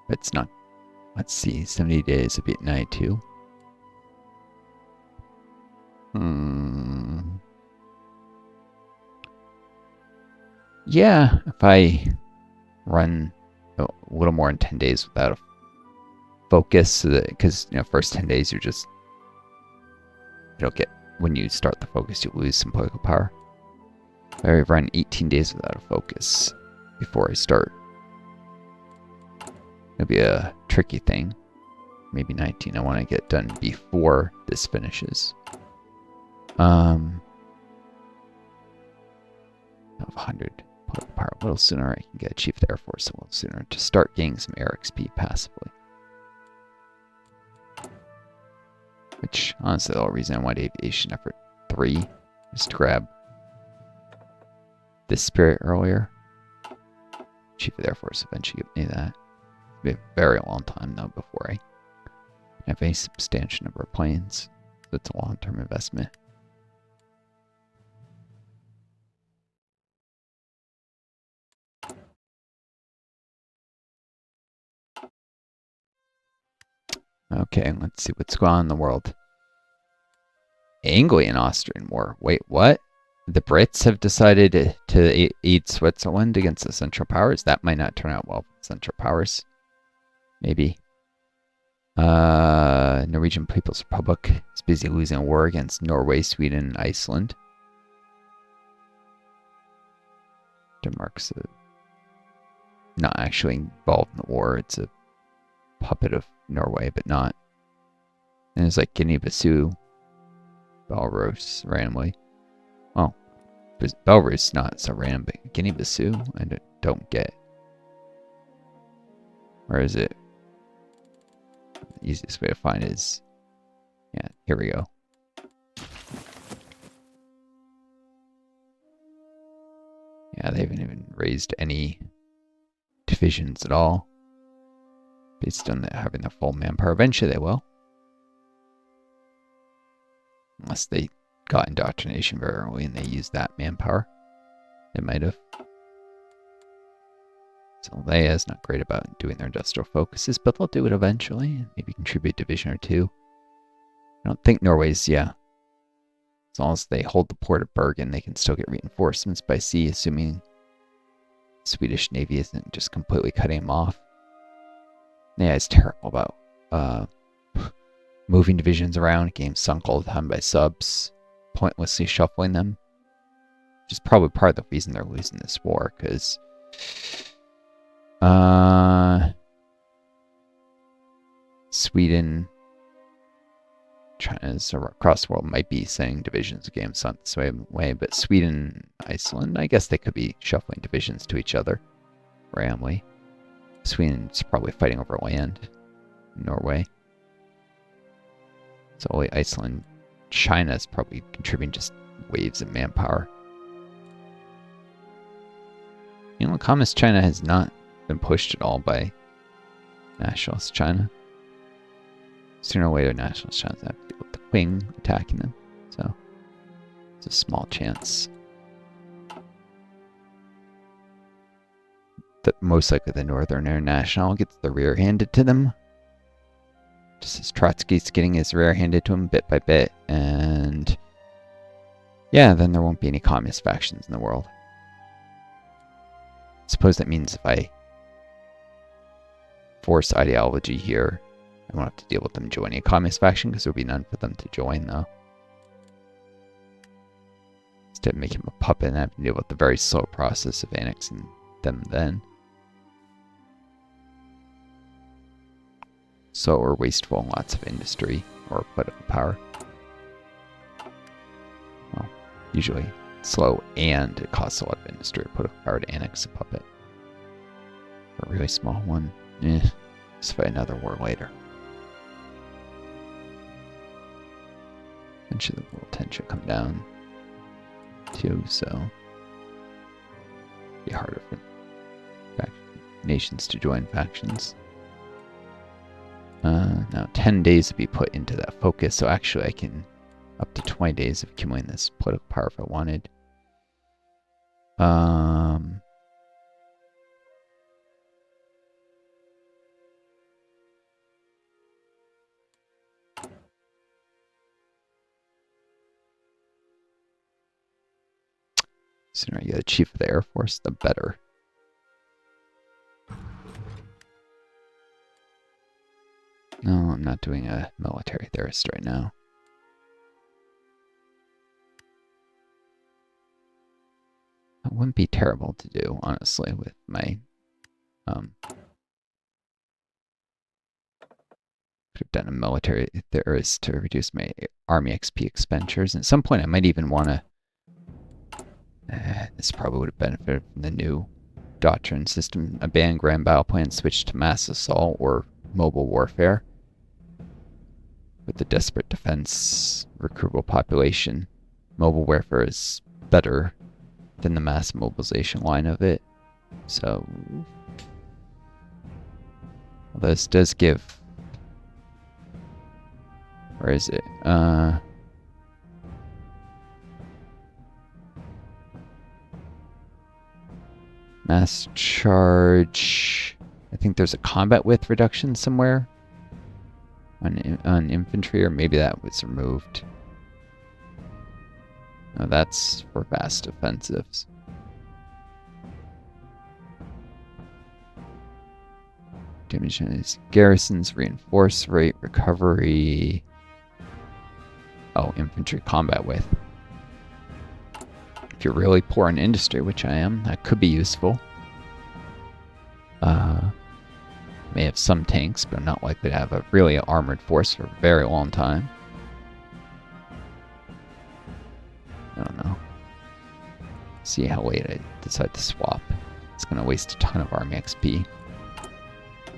It's not. Let's see. 70 days would be at 92. Yeah, if I run a little more than 10 days without a focus, so that, because first 10 days you don't get, when you start the focus, you lose some political power. If I run 18 days without a focus, before I start. It'll be a tricky thing. Maybe 19. I want to get done before this finishes. Of 100 political power. A little sooner I can get Chief of the Air Force a little sooner to start getting some air XP passively. Which, honestly, the only reason I want Aviation Effort 3 is to grab this Spirit earlier. Chief of the Air Force eventually give me that. It'll be a very long time, though, before I have a substantial number of planes. So it's a long-term investment. Okay, let's see what's going on in the world. Anglian-Austrian War. Wait, what? The Brits have decided to aid Switzerland against the Central Powers? That might not turn out well for the Central Powers. Maybe. Norwegian People's Republic is busy losing a war against Norway, Sweden, and Iceland. Denmark's not actually involved in the war. It's a puppet of Norway, but not. And it's like Guinea-Bissau, Belarus, randomly. Oh, Belarus not so random, but Guinea-Bissau, I don't get. Where is it? The easiest way to find is, yeah, here we go. Yeah, they haven't even raised any divisions at all. Based on having their full manpower. Eventually they will. Unless they got indoctrination very early and they used that manpower. They might have. So Leia's not great about doing their industrial focuses, but they'll do it eventually. Maybe contribute a division or two. I don't think Norway's, yeah. As long as they hold the port of Bergen, they can still get reinforcements by sea, assuming the Swedish Navy isn't just completely cutting them off. Yeah, it's terrible about moving divisions around, getting sunk all the time by subs, pointlessly shuffling them. Which is probably part of the reason they're losing this war, because Sweden, China's across the world might be sending divisions of game sunk this way, but Sweden, Iceland, I guess they could be shuffling divisions to each other randomly. Sweden's probably fighting over land in Norway. So only Iceland, China's probably contributing just waves of manpower. You know, Communist China has not been pushed at all by Nationalist China. Sooner or later, Nationalist China's going to have to deal with the Qing attacking them. So, it's a small chance that most likely the Northern International gets the rear handed to them. Just as Trotsky's getting his rear handed to him bit by bit. And yeah, then there won't be any communist factions in the world. I suppose that means if I force ideology here, I won't have to deal with them joining a communist faction because there'll be none for them to join, though. Instead of making them a puppet and having to deal with the very slow process of annexing them then. So we're wasteful in lots of industry or political power. Well, usually slow and it costs a lot of industry or political power to annex a puppet. For a really small one, just fight another war later. Eventually the world tension come down too, so it'll be harder for nations to join factions. Now 10 days to be put into that focus, so actually I can up to 20 days of accumulating this political power if I wanted. Sooner I get a chief of the Air Force, the better. No, I'm not doing a military theorist right now. wouldn't be terrible to do, honestly, with my could have done a military theorist to reduce my army XP expenditures. And at some point, I might even want to. This probably would have benefited from the new doctrine system. Abandon grand battle plan, switch to mass assault or mobile warfare. With the desperate defense recruitable population, mobile warfare is better than the mass mobilization line of it. So, this does give. Where is it? Mass charge. I think there's a combat width reduction somewhere on infantry, or maybe that was removed. No, that's for vast offensives. Damage garrisons, reinforce rate, recovery. Oh, infantry combat width. If you're really poor in industry, which I am, that could be useful. May have some tanks, but I'm not likely to have a really armored force for a very long time. I don't know. See how late I decide to swap. It's going to waste a ton of army XP.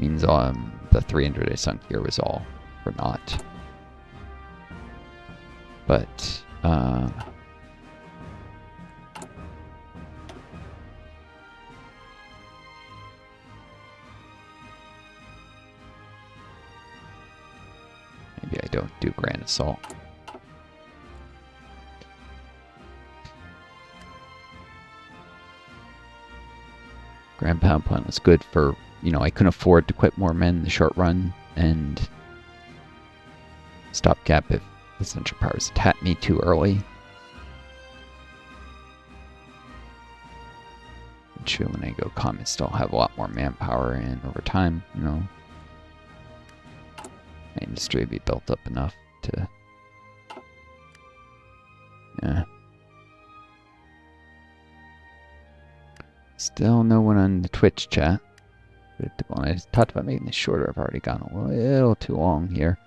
Means the 300 I sunk here was all for naught. But, maybe I don't do grand assault. Grand power plan was good for, you know, I couldn't afford to quit more men in the short run, and stopgap if the Central Powers attacked me too early. Which when I go communist, I'll have a lot more manpower, and over time, you know, my industry will be built up enough to, yeah. Still no one on the Twitch chat. When I talked about making this shorter, I've already gone a little too long here.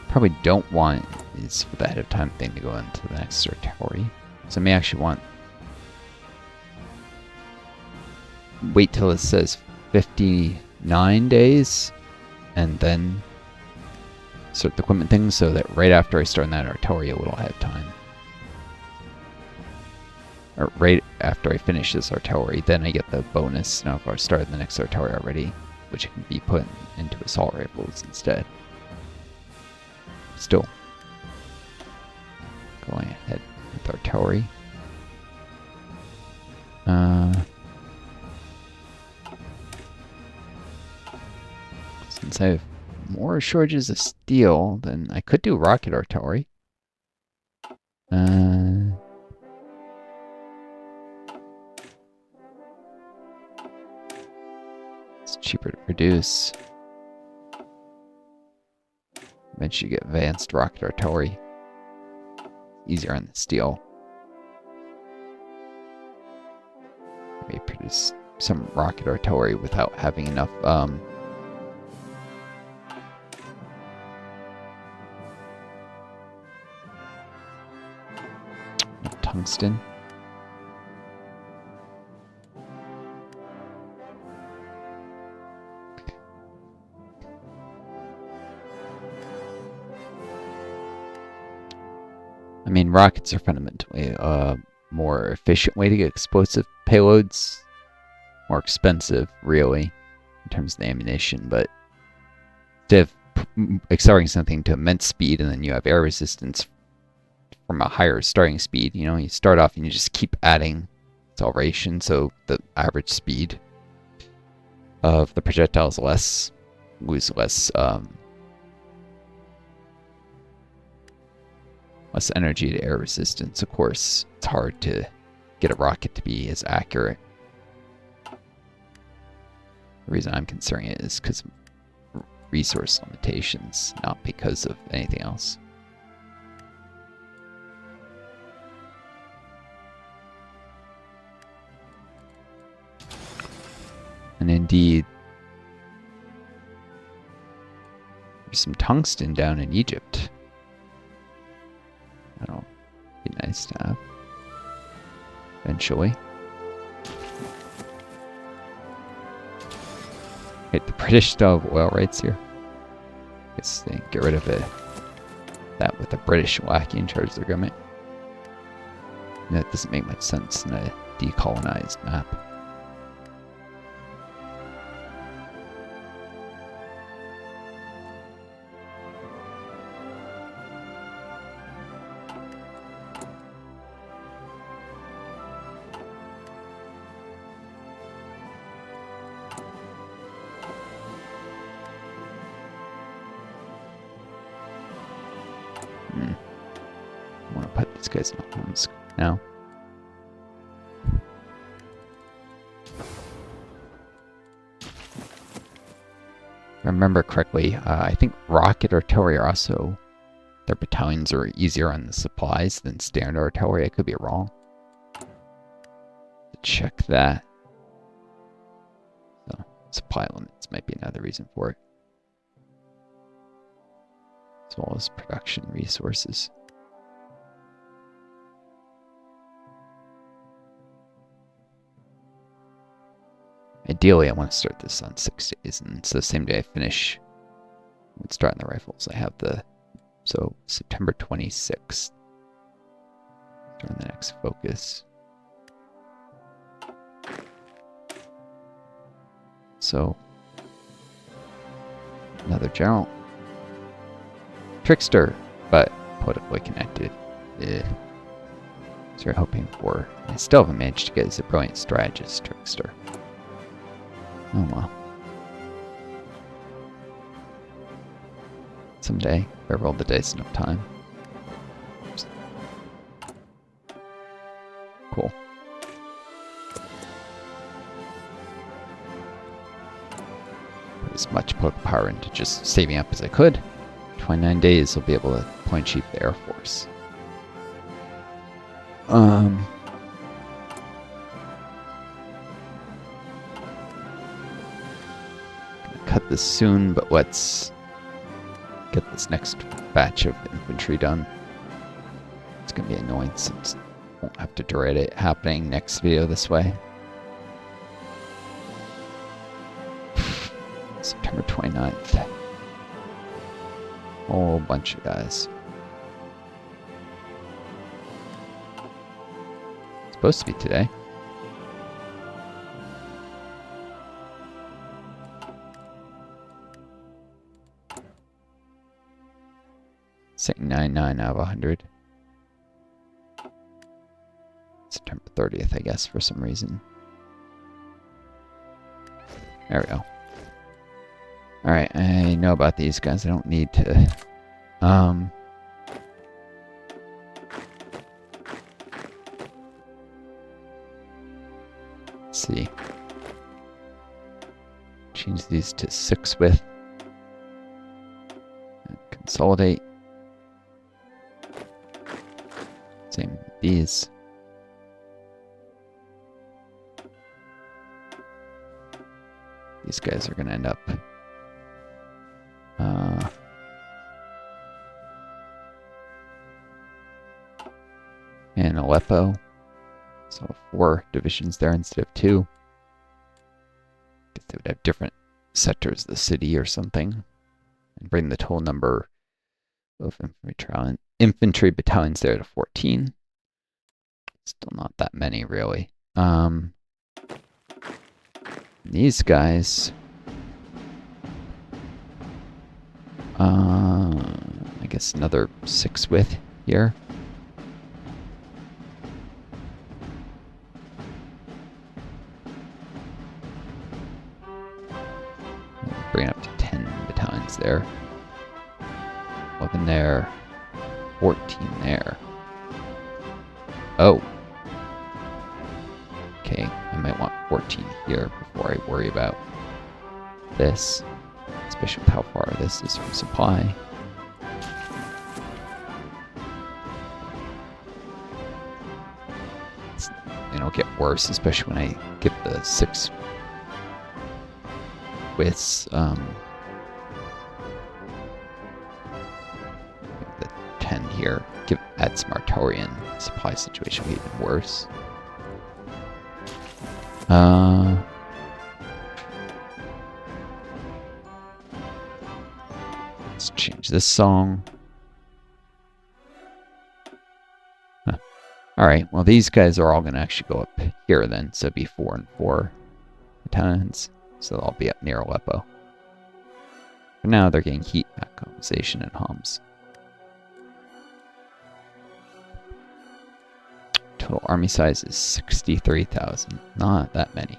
Probably don't want is for the ahead of time thing to go into the next territory. So I may actually want wait till it says 59 days and then start the equipment thing, so that right after I start that artillery, it'll have time. Or right after I finish this artillery, then I get the bonus. Now if I started the next artillery already, which can be put into assault rifles instead. Still going ahead with artillery. Since I have more shortages of steel, then I could do rocket artillery. It's cheaper to produce. Eventually you get advanced rocket artillery. Easier on the steel. Maybe produce some rocket artillery without having enough tungsten. I mean, rockets are fundamentally a more efficient way to get explosive payloads. More expensive, really, in terms of the ammunition, but instead of accelerating something to immense speed and then you have air resistance from a higher starting speed, you know, you start off and you just keep adding acceleration, so the average speed of the projectile is less, lose less energy to air resistance. Of course, it's hard to get a rocket to be as accurate The reason I'm considering it is because of resource limitations, not because of anything else. And indeed, there's some tungsten down in Egypt. That'll be nice to have eventually. Wait, the British still have oil rights here? Guess they get rid of it. That with the British whacking in charge of their government. That doesn't make much sense in a de-colonized map. I want to put these guys in homes now. If I remember correctly, I think rocket artillery are also, their battalions are easier on the supplies than standard artillery. I could be wrong. Check that. So, supply limits might be another reason for it. As well as production resources. Ideally, I want to start this on 6 days, and so the same day I finish with starting the rifles, I have so September 26th, starting the next focus. So, another general. Trickster, but politically connected. So you're hoping for. I still haven't managed to get as a brilliant strategist, Trickster. Oh well. Someday, if I roll the dice enough time. Oops. Cool. Put as much political power into just saving up as I could. 29 days, I'll be able to point chief the Air Force. Cut this soon, but let's get this next batch of infantry done. It's gonna be annoying since I won't have to dread it happening next video this way. September 29th. Whole bunch of guys. It's supposed to be today. Saying 99 out of 100. September 30th, I guess, for some reason. There we go. Alright, I know about these guys. I don't need to... Let's see. Change these to 6 width. And consolidate. Same with these. These guys are going to end up... and Aleppo. So 4 divisions there instead of 2. Guess they would have different sectors of the city or something. And bring the total number of infantry battalions there to 14. Still not that many, really. These guys... I guess another 6 width here. Bring it up to 10 battalions there. 11 there. 14 there. Oh. Okay, I might want 14 here before I worry about this, especially with how far this is from supply. It'll get worse, especially when I get the 6 widths, the 10 here. Add some Artorian supply situation will be even worse. Let's change this song. Alright, well these guys are all going to actually go up here then, so it'll be 4 and 4 battalions, so they'll all be up near Aleppo. For now, they're getting heat economization and Homs. Total army size is 63,000, not that many.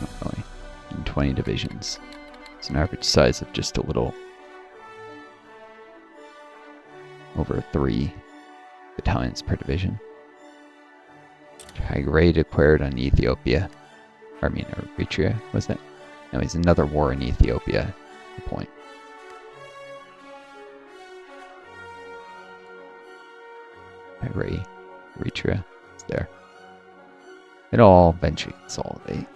Not really. In 20 divisions. It's an average size of just a little over 3 battalions per division. Tigray declared on Ethiopia. Or Eritrea, was it? No, he's another war in Ethiopia. The point. Tigray, Eritrea, it's there. It'll all eventually consolidate.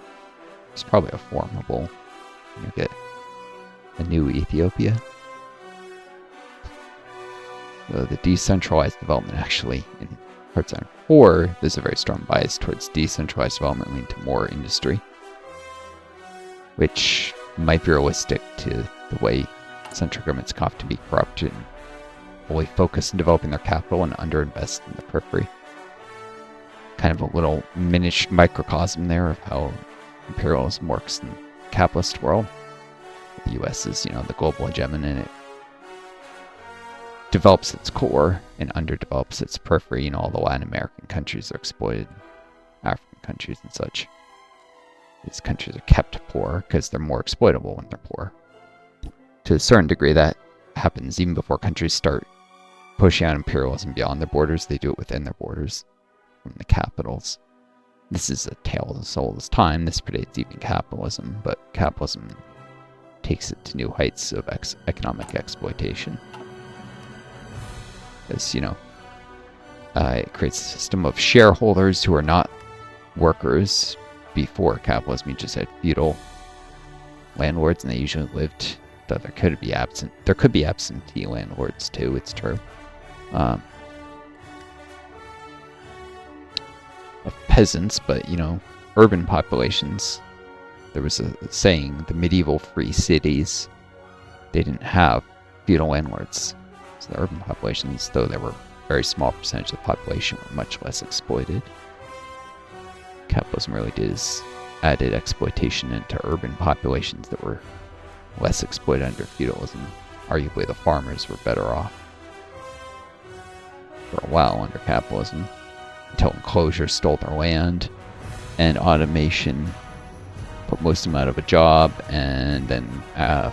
It's probably a formable. You get a new Ethiopia. So the decentralized development actually, in Part 4, there's a very strong bias towards decentralized development leading to more industry, which might be realistic to the way central governments can often be corrupt and fully focused on developing their capital and underinvest in the periphery. Kind of a little microcosm there of how imperialism works in the capitalist world. The US is, the global hegemon, and it develops its core and underdevelops its periphery. All the Latin American countries are exploited, African countries and such. These countries are kept poor because they're more exploitable when they're poor. To a certain degree, that happens even before countries start pushing out imperialism beyond their borders. They do it within their borders, from the capitals. This is a tale as old as time. This predates even capitalism, but capitalism takes it to new heights of economic exploitation. Because, it creates a system of shareholders who are not workers. Before capitalism, you just had feudal landlords, and they usually lived. Though there could be absentee landlords too. It's true. Of peasants, but urban populations. There was a saying: the medieval free cities, they didn't have feudal landlords. So the urban populations, though they were a very small percentage of the population, were much less exploited. Capitalism really added exploitation into urban populations that were less exploited under feudalism. Arguably, the farmers were better off for a while under capitalism, until enclosure stole their land, and automation put most of them out of a job, and then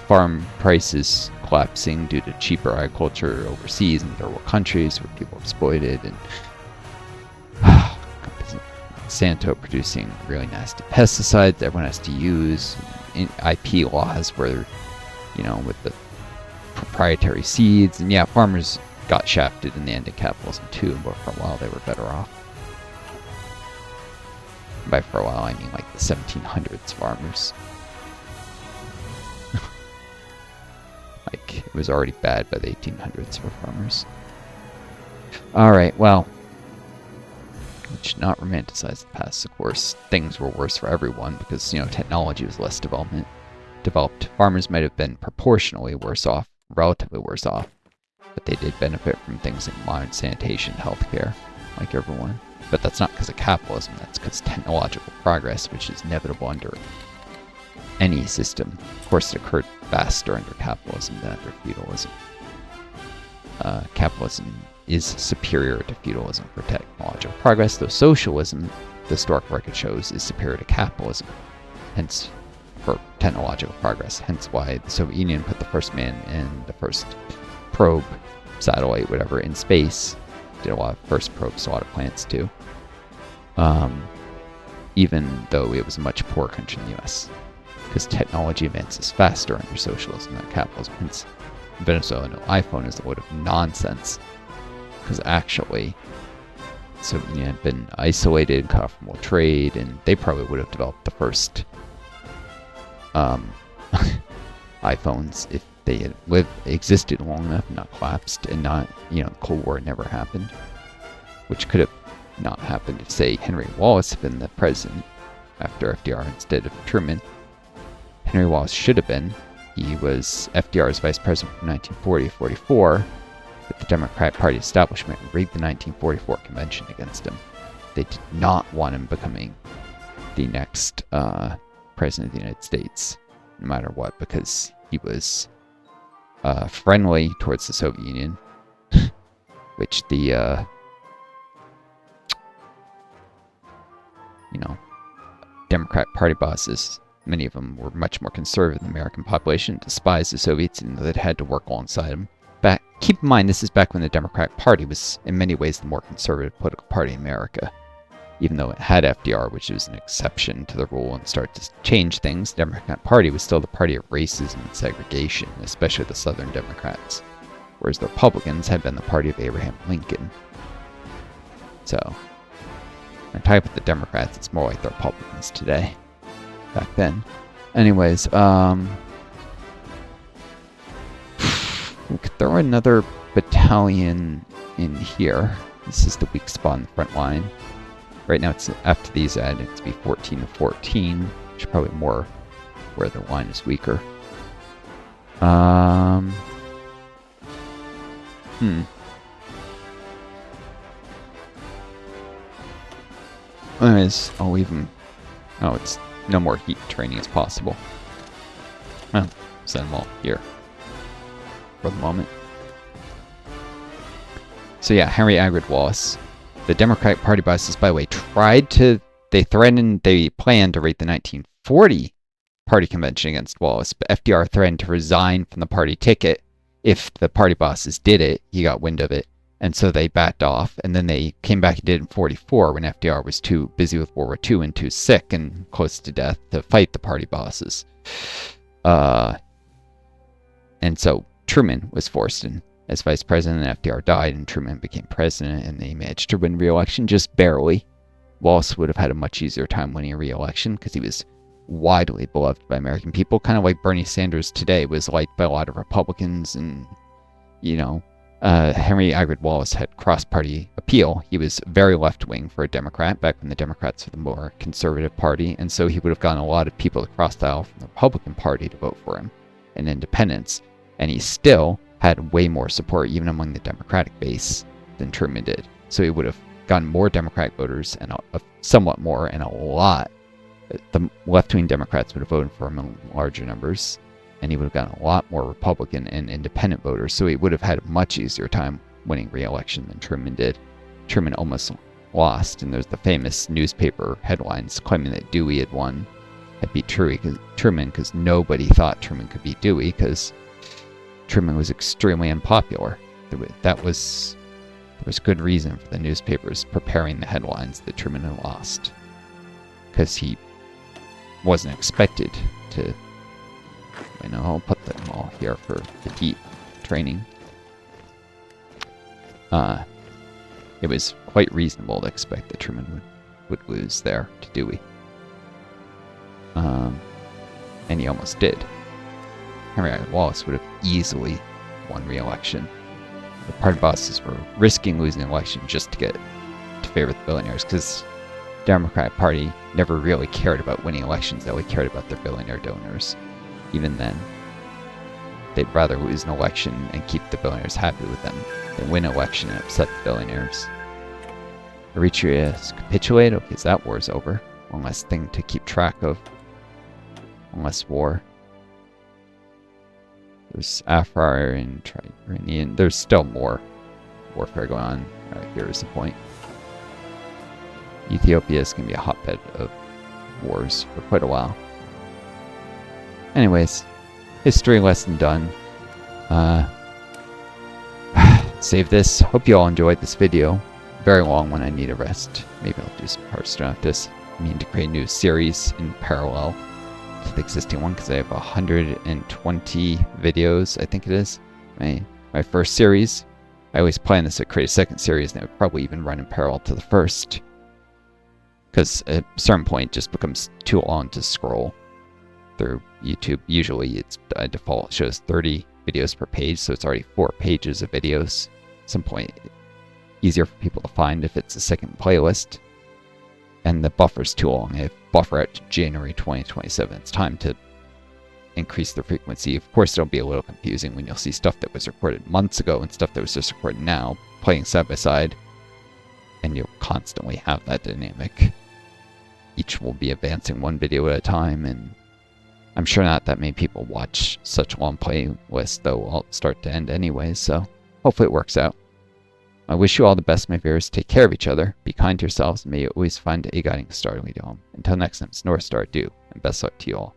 farm prices collapsing due to cheaper agriculture overseas in third world countries where people were exploited, and Monsanto producing really nasty pesticides everyone has to use, IP laws where, with the proprietary seeds, and farmers got shafted in the end of capitalism too, but for a while they were better off. By for a while, I mean like the 1700s farmers. Like, it was already bad by the 1800s for farmers. Alright, well, we should not romanticize the past. Of course, things were worse for everyone because, technology was less developed. Farmers might have been proportionally worse off, relatively worse off, but they did benefit from things like modern sanitation, healthcare, like everyone. But that's not because of capitalism, that's because technological progress, which is inevitable under any system. Of course, it occurred faster under capitalism than under feudalism. Capitalism is superior to feudalism for technological progress, though socialism, the historic record shows, is superior to capitalism, hence for technological progress. Hence why the Soviet Union put the first man in the first probe, satellite, whatever, in space. Did a lot of first probes, a lot of plants too. Even though it was a much poorer country than the US. because technology advances faster under socialism than capitalism. Hence, Venezuela no iPhone is a load of nonsense, because actually, the Soviet Union had been isolated, cut off from world trade, and they probably would have developed the first iPhones if they had existed long enough, not collapsed, and not, the Cold War never happened, which could have not happened if, say, Henry Wallace had been the president after FDR instead of Truman. Henry Wallace should have been. He was FDR's vice president from 1940 to 44, but the Democratic Party establishment rigged the 1944 convention against him. They did not want him becoming the next president of the United States, no matter what, because he was friendly towards the Soviet Union, which the Democratic Party bosses, many of them were much more conservative than the American population, despised the Soviets, and that had to work alongside them. But keep in mind, this is back when the Democratic Party was, in many ways, the more conservative political party in America. Even though it had FDR, which was an exception to the rule and started to change things, the Democratic Party was still the party of racism and segregation, especially the Southern Democrats, whereas the Republicans had been the party of Abraham Lincoln. So, when I talk about the Democrats, it's more like the Republicans today, back then. Anyways, we could throw another battalion in here. This is the weak spot in the front line. Right now, it's after these add, it's to be 14 to 14, which is probably more where the line is weaker. Anyways, I'll leave them. Oh, it's no more heat training as possible. Well, send them all here for the moment. So yeah, Henry Agrid Wallace. The Democratic Party bosses, by the way, planned to raid the 1940 party convention against Wallace, but FDR threatened to resign from the party ticket if the party bosses did it. He got wind of it, and so they backed off, and then they came back and did it in 44 when FDR was too busy with World War II and too sick and close to death to fight the party bosses. And so Truman was forced in as vice president, and FDR died, and Truman became president, and they managed to win re-election just barely. Wallace would have had a much easier time winning a re-election because he was widely beloved by American people, kind of like Bernie Sanders today was liked by a lot of Republicans, and, Henry Agrid Wallace had cross-party appeal. He was very left-wing for a Democrat back when the Democrats were the more conservative party, and so he would have gotten a lot of people across the aisle from the Republican Party to vote for him, and independents, and he still had way more support even among the Democratic base than Truman did. So he would have gotten more Democratic voters, and somewhat more, and a lot. The left-wing Democrats would have voted for him in larger numbers, and he would have gotten a lot more Republican and independent voters, so he would have had a much easier time winning re-election than Truman did. Truman almost lost, and there's the famous newspaper headlines claiming that Dewey had beat Truman because nobody thought Truman could beat Dewey because Truman was extremely unpopular. There was good reason for the newspapers preparing the headlines that Truman had lost, because he wasn't expected to. I'll put them all here for the heat training. It was quite reasonable to expect that Truman would lose there to Dewey, and he almost did. Henry Wallace would have easily won re-election. The party bosses were risking losing the election just to get to favor the billionaires, because the Democratic Party never really cared about winning elections. They only cared about their billionaire donors. Even then, they'd rather lose an election and keep the billionaires happy with them than win an election and upset the billionaires. Eritrea capitulated. Okay, so that war's over. One less thing to keep track of. One less war. There's Afar and Iranian. There's still more warfare going on. Here is the point. Ethiopia is going to be a hotbed of wars for quite a while. Anyways, history lesson done. Save this. Hope you all enjoyed this video. Very long one. I need a rest. Maybe I'll do some parts after this. I mean to create a new series in parallel to the existing one because I have 120 videos, I think it is. My first series. I always plan this to create a second series, and it would probably even run in parallel to the first. Because at a certain point, it just becomes too long to scroll through YouTube. Usually, it's by default shows 30 videos per page, so it's already 4 pages of videos. At some point, easier for people to find if it's a second playlist. And the buffer's too long. If buffer out to January 2027, it's time to increase the frequency. Of course, it'll be a little confusing when you'll see stuff that was recorded months ago and stuff that was just recorded now, playing side by side, and you'll constantly have that dynamic. Each will be advancing one video at a time, and I'm sure not that many people watch such long playlists, though all start to end anyway, so hopefully it works out. I wish you all the best, my viewers. Take care of each other, be kind to yourselves, and may you always find a guiding star to lead you home. Until next time, it's Northstar, and best luck to you all.